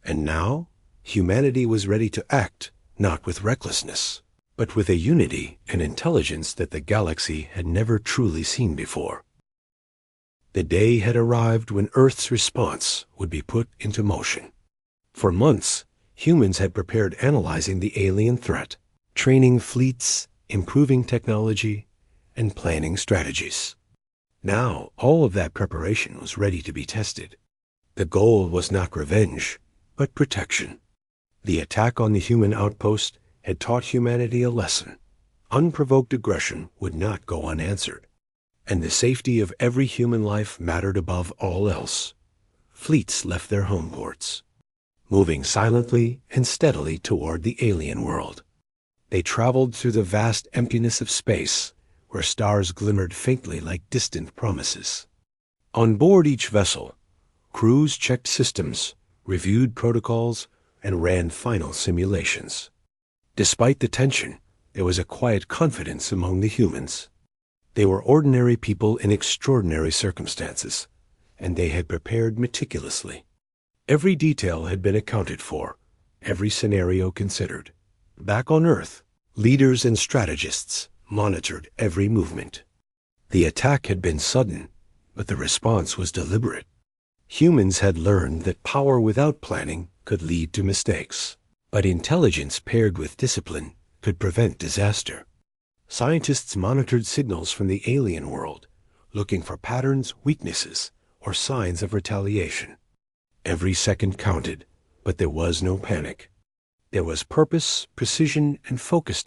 And now, humanity was ready to act, not with recklessness, but with a unity and intelligence that the galaxy had never truly seen before. The day had arrived when Earth's response would be put into motion. For months, humans had prepared analyzing the alien threat, training fleets, improving technology, and planning strategies. Now, all of that preparation was ready to be tested. The goal was not revenge, but protection. The attack on the human outpost had taught humanity a lesson. Unprovoked aggression would not go unanswered, and the safety of every human life mattered above all else. Fleets left their home ports, moving silently and steadily toward the alien world. They traveled through the vast emptiness of space, where stars glimmered faintly like distant promises. On board each vessel, crews checked systems, reviewed protocols, and ran final simulations. Despite the tension, there was a quiet confidence among the humans. They were ordinary people in extraordinary circumstances, and they had prepared meticulously. Every detail had been accounted for, every scenario considered. Back on Earth, leaders and strategists monitored every movement. The attack had been sudden, but the response was deliberate. Humans had learned that power without planning could lead to mistakes, but intelligence paired with discipline could prevent disaster. Scientists monitored signals from the alien world, looking for patterns, weaknesses, or signs of retaliation. Every second counted, but there was no panic. There was purpose, precision, and focus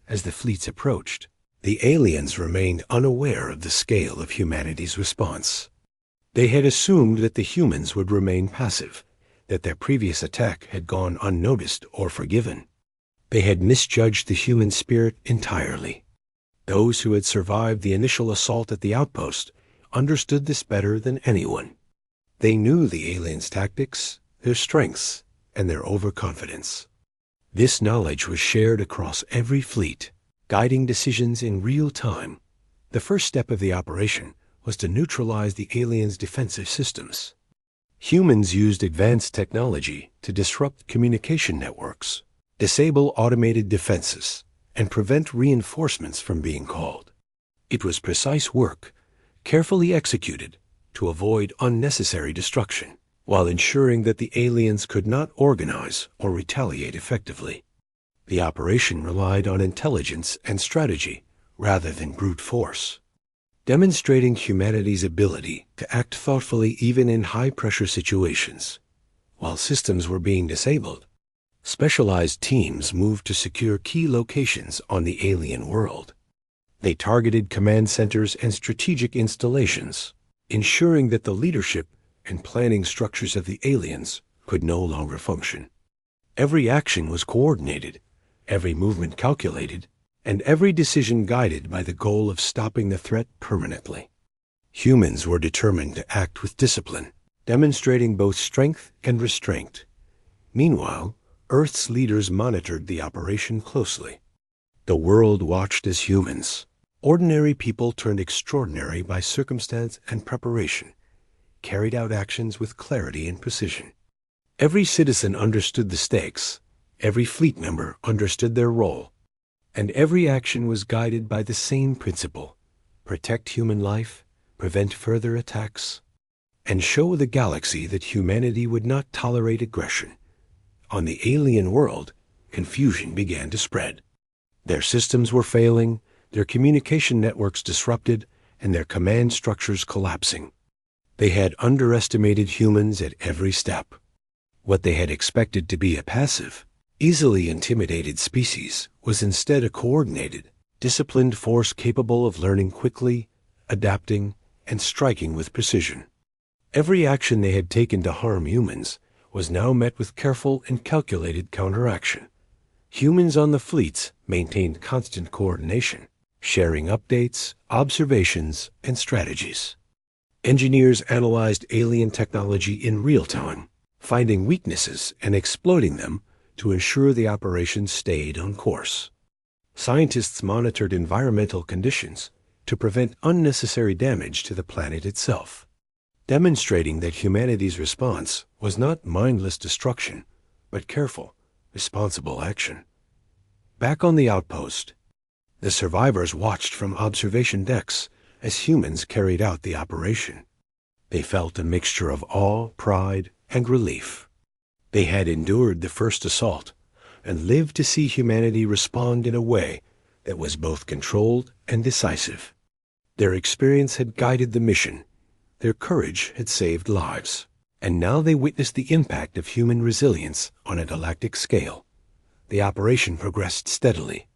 as the fleets approached. The aliens remained unaware of the scale of humanity's response. They had assumed that the humans would remain passive, that their previous attack had gone unnoticed or forgiven. They had misjudged the human spirit entirely. Those who had survived the initial assault at the outpost understood this better than anyone. They knew the aliens' tactics, their strengths, and their overconfidence. This knowledge was shared across every fleet, guiding decisions in real time. The first step of the operation was to neutralize the aliens' defensive systems. Humans used advanced technology to disrupt communication networks, disable automated defenses, and prevent reinforcements from being called. It was precise work, carefully executed to avoid unnecessary destruction, while ensuring that the aliens could not organize or retaliate effectively. The operation relied on intelligence and strategy rather than brute force, demonstrating humanity's ability to act thoughtfully even in high-pressure situations. While systems were being disabled, specialized teams moved to secure key locations on the alien world. They targeted command centers and strategic installations, ensuring that the leadership and planning structures of the aliens could no longer function. Every action was coordinated, every movement calculated, and every decision guided by the goal of stopping the threat permanently. Humans were determined to act with discipline, demonstrating both strength and restraint. Meanwhile, Earth's leaders monitored the operation closely. The world watched as humans, ordinary people turned extraordinary by circumstance and preparation, carried out actions with clarity and precision. Every citizen understood the stakes, every fleet member understood their role, and every action was guided by the same principle: protect human life, prevent further attacks, and show the galaxy that humanity would not tolerate aggression. On the alien world, confusion began to spread. Their systems were failing, their communication networks disrupted, and their command structures collapsing. They had underestimated humans at every step. What they had expected to be a passive, easily intimidated species was instead a coordinated, disciplined force capable of learning quickly, adapting, and striking with precision. Every action they had taken to harm humans was now met with careful and calculated counteraction. Humans on the fleets maintained constant coordination, sharing updates, observations, and strategies. Engineers analyzed alien technology in real time, finding weaknesses and exploiting them to ensure the operation stayed on course. Scientists monitored environmental conditions to prevent unnecessary damage to the planet itself, demonstrating that humanity's response was not mindless destruction, but careful, responsible action. Back on the outpost, the survivors watched from observation decks as humans carried out the operation. They felt a mixture of awe, pride, and relief. They had endured the first assault and lived to see humanity respond in a way that was both controlled and decisive. Their experience had guided the mission. Their courage had saved lives. And now they witnessed the impact of human resilience on a galactic scale. The operation progressed steadily.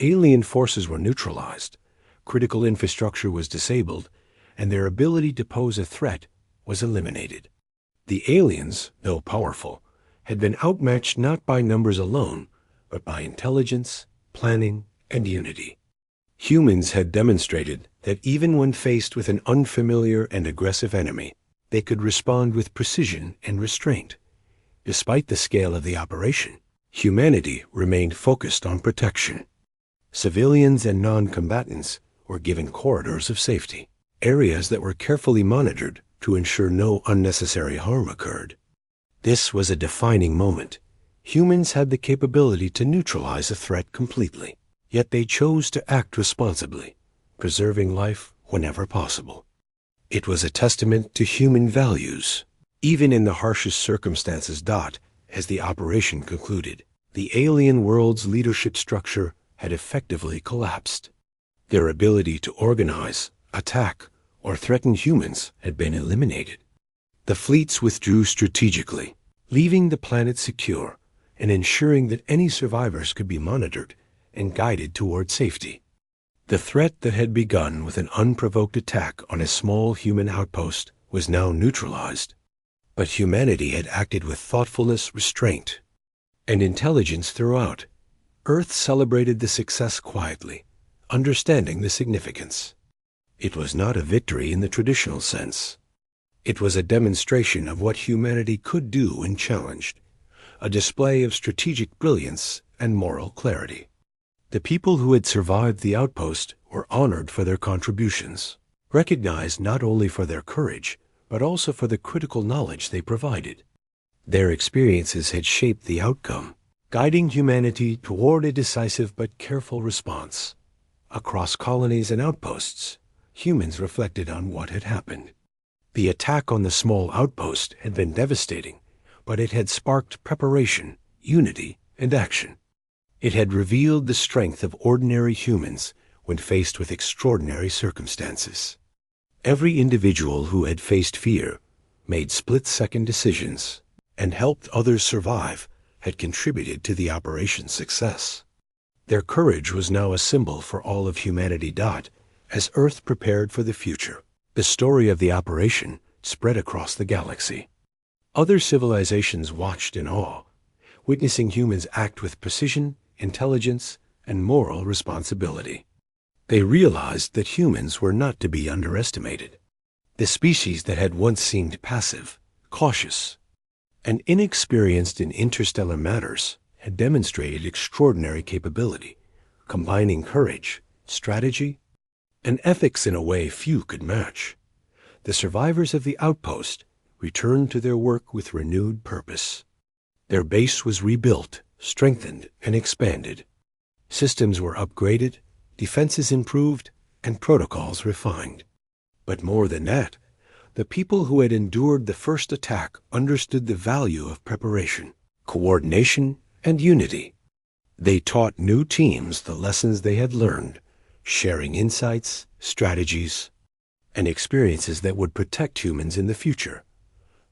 Alien forces were neutralized, critical infrastructure was disabled, and their ability to pose a threat was eliminated. The aliens, though powerful, had been outmatched not by numbers alone, but by intelligence, planning, and unity. Humans had demonstrated that even when faced with an unfamiliar and aggressive enemy, they could respond with precision and restraint. Despite the scale of the operation, humanity remained focused on protection. Civilians and non-combatants were given corridors of safety, areas that were carefully monitored to ensure no unnecessary harm occurred. This was a defining moment. Humans had the capability to neutralize a threat completely, yet they chose to act responsibly, preserving life whenever possible. It was a testament to human values, even in the harshest circumstances. As the operation concluded, the alien world's leadership structure had effectively collapsed. Their ability to organize, attack, or threaten humans had been eliminated. The fleets withdrew strategically, leaving the planet secure and ensuring that any survivors could be monitored and guided toward safety. The threat that had begun with an unprovoked attack on a small human outpost was now neutralized. But humanity had acted with thoughtfulness, restraint, and intelligence throughout. Earth celebrated the success quietly, understanding the significance. It was not a victory in the traditional sense. It was a demonstration of what humanity could do when challenged, a display of strategic brilliance and moral clarity. The people who had survived the outpost were honored for their contributions, recognized not only for their courage, but also for the critical knowledge they provided. Their experiences had shaped the outcome, guiding humanity toward a decisive but careful response. Across colonies and outposts, humans reflected on what had happened. The attack on the small outpost had been devastating, but it had sparked preparation, unity, and action. It had revealed the strength of ordinary humans when faced with extraordinary circumstances. Every individual who had faced fear, made split-second decisions, and helped others survive had contributed to the operation's success. Their courage was now a symbol for all of humanity. As Earth prepared for the future, the story of the operation spread across the galaxy. Other civilizations watched in awe, witnessing humans act with precision, intelligence, and moral responsibility. They realized that humans were not to be underestimated. The species that had once seemed passive, cautious, and inexperienced in interstellar matters had demonstrated extraordinary capability, combining courage, strategy, and ethics in a way few could match. The survivors of the outpost returned to their work with renewed purpose. Their base was rebuilt, strengthened, and expanded. Systems were upgraded, defenses improved, and protocols refined. But more than that, the people who had endured the first attack understood the value of preparation, coordination, and unity. They taught new teams the lessons they had learned, sharing insights, strategies, and experiences that would protect humans in the future.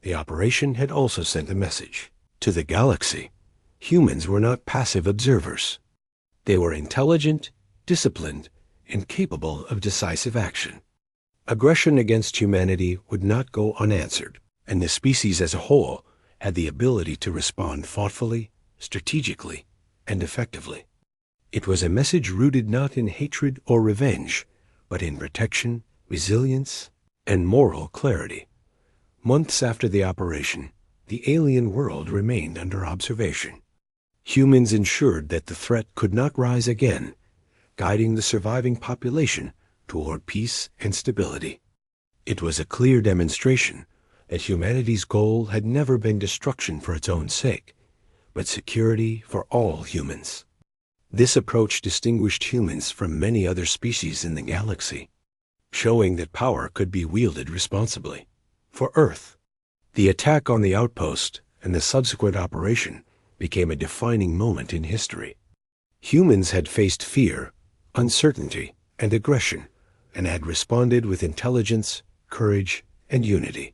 The operation had also sent a message to the galaxy. Humans were not passive observers. They were intelligent, disciplined, and capable of decisive action. Aggression against humanity would not go unanswered, and the species as a whole had the ability to respond thoughtfully, strategically, and effectively. It was a message rooted not in hatred or revenge, but in protection, resilience, and moral clarity. Months after the operation, the alien world remained under observation. Humans ensured that the threat could not rise again, guiding the surviving population toward peace and stability. It was a clear demonstration that humanity's goal had never been destruction for its own sake, but security for all humans. This approach distinguished humans from many other species in the galaxy, showing that power could be wielded responsibly. For Earth, the attack on the outpost and the subsequent operation became a defining moment in history. Humans had faced fear, uncertainty, and aggression, and had responded with intelligence, courage, and unity.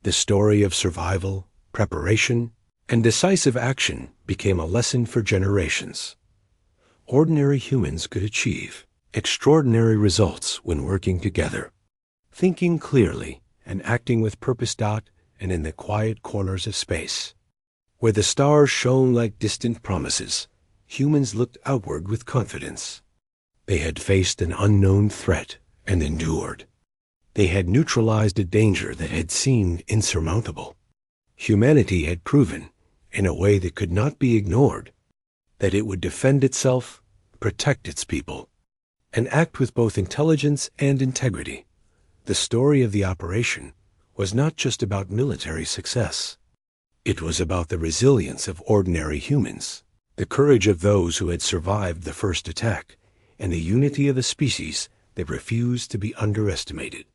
The story of survival, preparation, and decisive action became a lesson for generations. Ordinary humans could achieve extraordinary results when working together, thinking clearly and acting with purpose. And in the quiet corners of space, where the stars shone like distant promises, humans looked outward with confidence. They had faced an unknown threat and endured. They had neutralized a danger that had seemed insurmountable. Humanity had proven, in a way that could not be ignored, that it would defend itself, protect its people, and act with both intelligence and integrity. The story of the operation was not just about military success. It was about the resilience of ordinary humans, the courage of those who had survived the first attack, and the unity of a species they refused to be underestimated.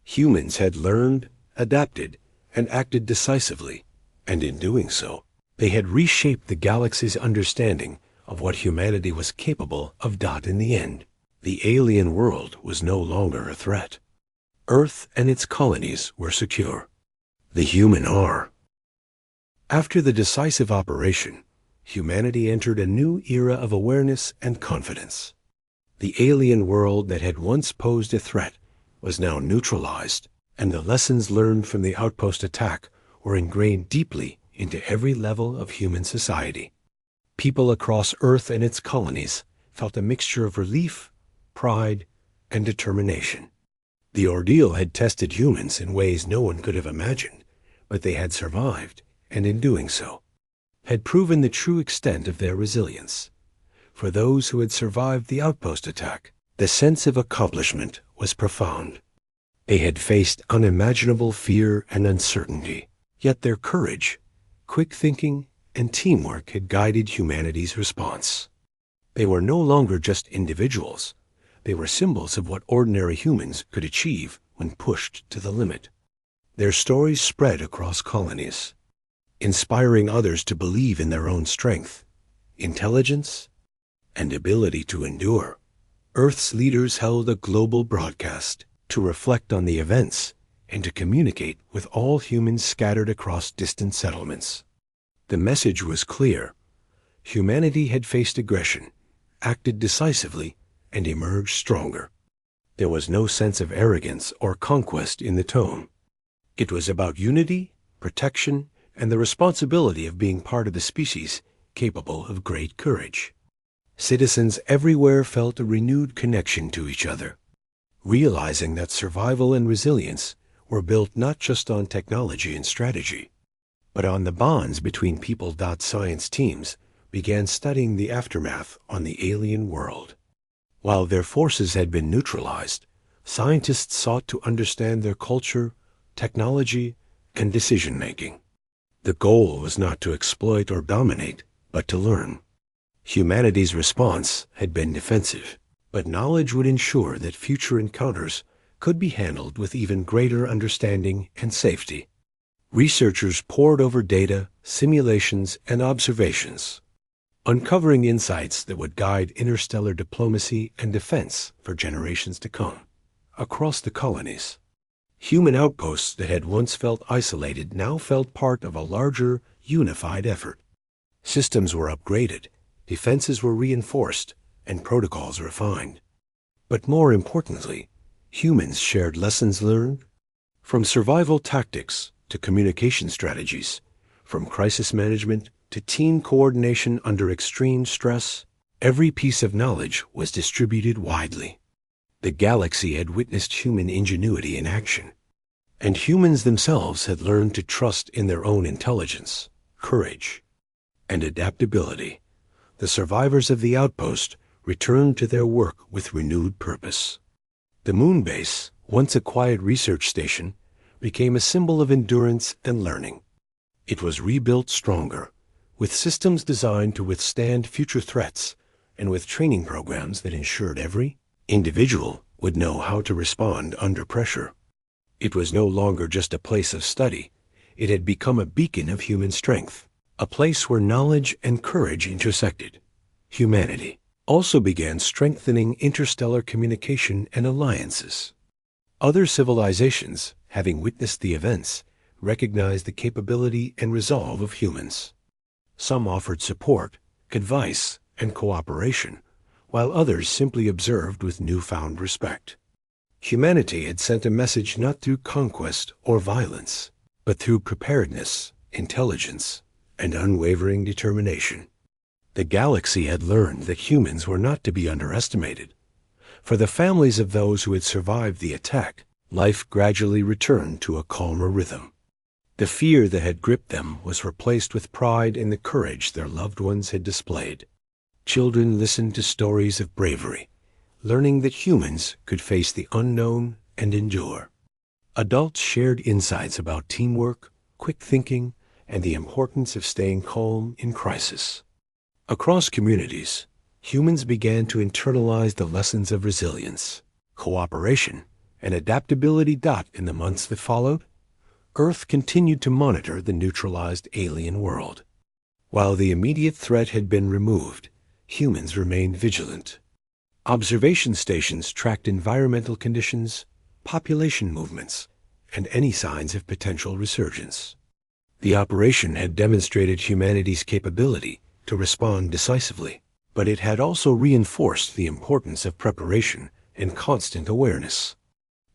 Humans had learned, adapted, and acted decisively, and in doing so, they had reshaped the galaxy's understanding of what humanity was capable of. In the end, the alien world was no longer a threat. Earth and its colonies were secure. The human are. After the decisive operation, humanity entered a new era of awareness and confidence. The alien world that had once posed a threat was now neutralized, and the lessons learned from the Outpost attack were ingrained deeply into every level of human society. People across Earth and its colonies felt a mixture of relief, pride, and determination. The ordeal had tested humans in ways no one could have imagined, but they had survived, and in doing so, had proven the true extent of their resilience. For those who had survived the Outpost attack, the sense of accomplishment was profound. They had faced unimaginable fear and uncertainty, yet their courage, quick thinking, and teamwork had guided humanity's response. They were no longer just individuals. They were symbols of what ordinary humans could achieve when pushed to the limit. Their stories spread across colonies, inspiring others to believe in their own strength, intelligence, and ability to endure. Earth's leaders held a global broadcast to reflect on the events and to communicate with all humans scattered across distant settlements. The message was clear. Humanity had faced aggression, acted decisively, and emerged stronger. There was no sense of arrogance or conquest in the tone. It was about unity, protection, and the responsibility of being part of the species capable of great courage. Citizens everywhere felt a renewed connection to each other, realizing that survival and resilience were built not just on technology and strategy, but on the bonds between people. Science teams began studying the aftermath on the alien world. While their forces had been neutralized, scientists sought to understand their culture, technology, and decision-making. The goal was not to exploit or dominate, but to learn. Humanity's response had been defensive, but knowledge would ensure that future encounters could be handled with even greater understanding and safety. Researchers pored over data, simulations, and observations, uncovering insights that would guide interstellar diplomacy and defense for generations to come. Across the colonies, human outposts that had once felt isolated now felt part of a larger, unified effort. Systems were upgraded, defenses were reinforced, and protocols refined. But more importantly, humans shared lessons learned. From survival tactics to communication strategies, from crisis management to team coordination under extreme stress, every piece of knowledge was distributed widely. The galaxy had witnessed human ingenuity in action, and humans themselves had learned to trust in their own intelligence, courage, and adaptability. The survivors of the Outpost returned to their work with renewed purpose. The moon base, once a quiet research station, became a symbol of endurance and learning. It was rebuilt stronger, with systems designed to withstand future threats and with training programs that ensured every individual would know how to respond under pressure. It was no longer just a place of study. It had become a beacon of human strength, a place where knowledge and courage intersected. Humanity also began strengthening interstellar communication and alliances. Other civilizations, having witnessed the events, recognized the capability and resolve of humans. Some offered support, advice, and cooperation, while others simply observed with newfound respect. Humanity had sent a message not through conquest or violence, but through preparedness, intelligence, and unwavering determination. The galaxy had learned that humans were not to be underestimated. For the families of those who had survived the attack, life gradually returned to a calmer rhythm. The fear that had gripped them was replaced with pride in the courage their loved ones had displayed. Children listened to stories of bravery, learning that humans could face the unknown and endure. Adults shared insights about teamwork, quick thinking, and the importance of staying calm in crisis. Across communities, humans began to internalize the lessons of resilience. cooperation, and adaptability. In the months that followed, Earth continued to monitor the neutralized alien world. While the immediate threat had been removed, humans remained vigilant. Observation stations tracked environmental conditions, population movements, and any signs of potential resurgence. The operation had demonstrated humanity's capability to respond decisively, but it had also reinforced the importance of preparation and constant awareness.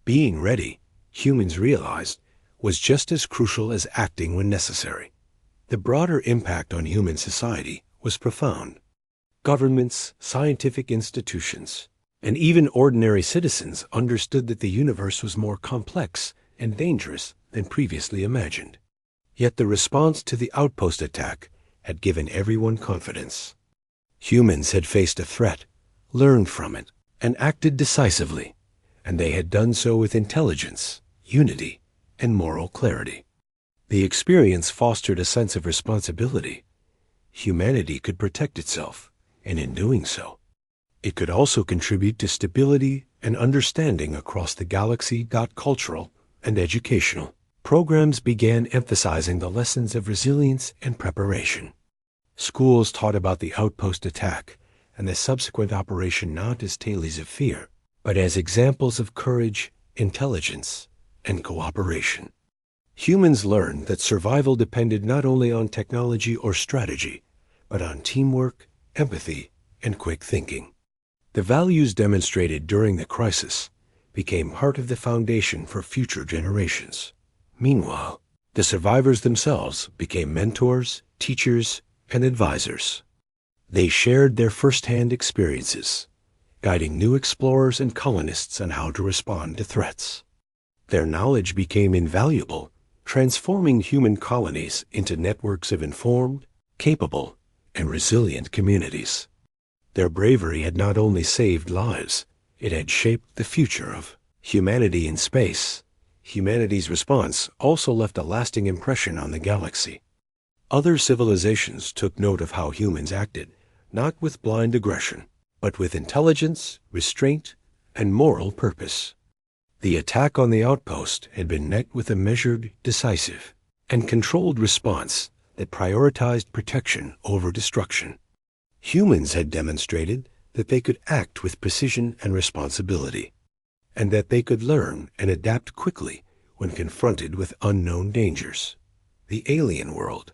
Being ready, humans realized, was just as crucial as acting when necessary. The broader impact on human society was profound. Governments, scientific institutions, and even ordinary citizens understood that the universe was more complex and dangerous than previously imagined. Yet the response to the Outpost attack had given everyone confidence. Humans had faced a threat, learned from it, and acted decisively, and they had done so with intelligence, unity, and moral clarity. The experience fostered a sense of responsibility. Humanity could protect itself, and in doing so, it could also contribute to stability and understanding across the galaxy. Cultural and educational programs began emphasizing the lessons of resilience and preparation. Schools taught about the Outpost attack and the subsequent operation not as tales of fear, but as examples of courage, intelligence, and cooperation. Humans learned that survival depended not only on technology or strategy, but on teamwork, empathy, and quick thinking. The values demonstrated during the crisis became part of the foundation for future generations. Meanwhile, the survivors themselves became mentors, teachers, and advisors. They shared their first-hand experiences, guiding new explorers and colonists on how to respond to threats. Their knowledge became invaluable, transforming human colonies into networks of informed, capable, and resilient communities. Their bravery had not only saved lives, it had shaped the future of humanity in space. Humanity's response also left a lasting impression on the galaxy. Other civilizations took note of how humans acted, not with blind aggression, but with intelligence, restraint, and moral purpose. The attack on the Outpost had been met with a measured, decisive, and controlled response that prioritized protection over destruction. Humans had demonstrated that they could act with precision and responsibility, and that they could learn and adapt quickly when confronted with unknown dangers. The alien world,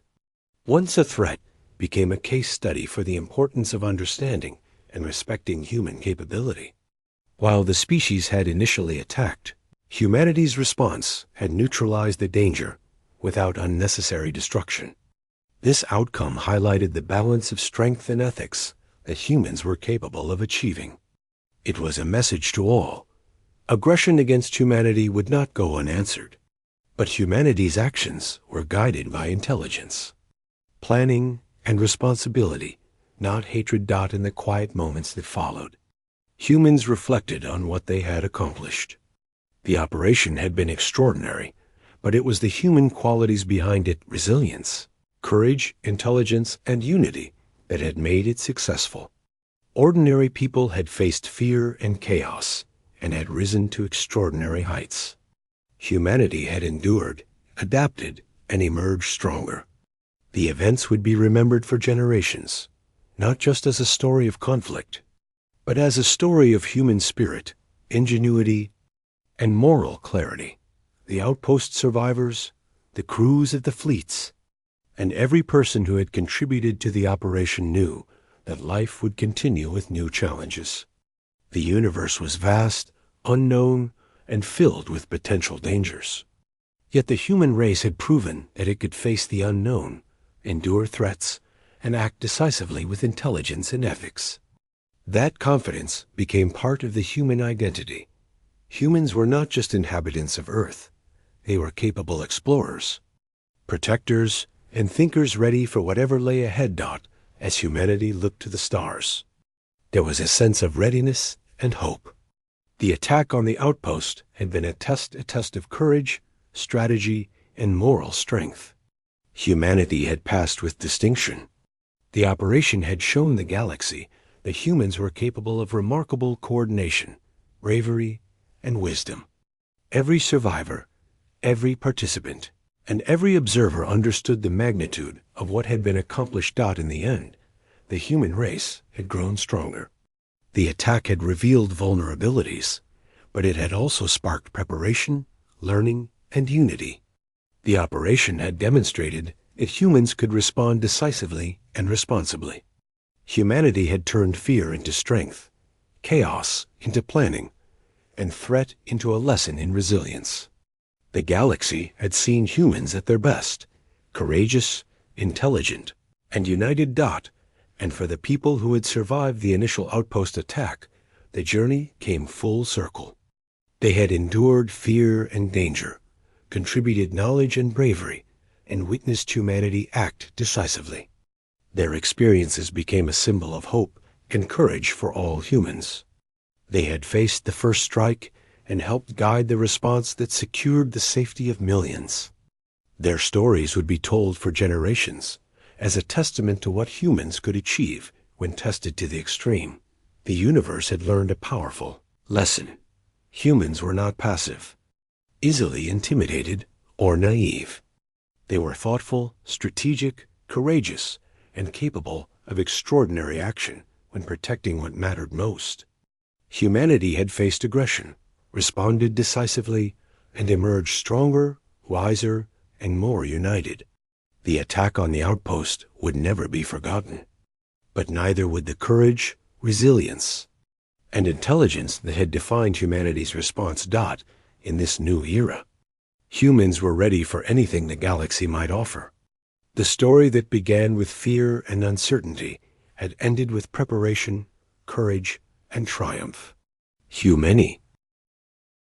once a threat, became a case study for the importance of understanding and respecting human capability. While the species had initially attacked, humanity's response had neutralized the danger without unnecessary destruction. This outcome highlighted the balance of strength and ethics that humans were capable of achieving. It was a message to all. Aggression against humanity would not go unanswered, but humanity's actions were guided by intelligence, planning, and responsibility, not hatred. In the quiet moments that followed, humans reflected on what they had accomplished. The operation had been extraordinary, but it was the human qualities behind it, resilience, courage, intelligence, and unity, that had made it successful. Ordinary people had faced fear and chaos and had risen to extraordinary heights. Humanity had endured, adapted, and emerged stronger. The events would be remembered for generations, not just as a story of conflict, but as a story of human spirit, ingenuity, and moral clarity. The Outpost survivors, the crews of the fleets, and every person who had contributed to the operation knew that life would continue with new challenges. The universe was vast, unknown, and filled with potential dangers. Yet the human race had proven that it could face the unknown, endure threats, and act decisively with intelligence and ethics. That confidence became part of the human identity. Humans were not just inhabitants of Earth. They were capable explorers, protectors, and thinkers ready for whatever lay ahead. As humanity looked to the stars, there was a sense of readiness and hope. The attack on the Outpost had been a test of courage, strategy, and moral strength. Humanity had passed with distinction. The operation had shown the galaxy that humans were capable of remarkable coordination, bravery, and wisdom. Every survivor, every participant, and every observer understood the magnitude of what had been accomplished. In the end, the human race had grown stronger. The attack had revealed vulnerabilities, but it had also sparked preparation, learning, and unity. The operation had demonstrated that humans could respond decisively and responsibly. Humanity had turned fear into strength, chaos into planning, and threat into a lesson in resilience. The galaxy had seen humans at their best, courageous, intelligent, and united. And for the people who had survived the initial outpost attack, the journey came full circle. They had endured fear and danger, contributed knowledge and bravery, and witnessed humanity act decisively. Their experiences became a symbol of hope and courage for all humans. They had faced the first strike and helped guide the response that secured the safety of millions. Their stories would be told for generations as a testament to what humans could achieve when tested to the extreme. The universe had learned a powerful lesson. Humans were not passive, easily intimidated, or naive. They were thoughtful, strategic, courageous, and capable of extraordinary action when protecting what mattered most. Humanity had faced aggression, responded decisively, and emerged stronger, wiser, and more united. The attack on the outpost would never be forgotten, but neither would the courage, resilience, and intelligence that had defined humanity's response. In this new era, humans were ready for anything the galaxy might offer. The story that began with fear and uncertainty had ended with preparation, courage, and triumph. Humanity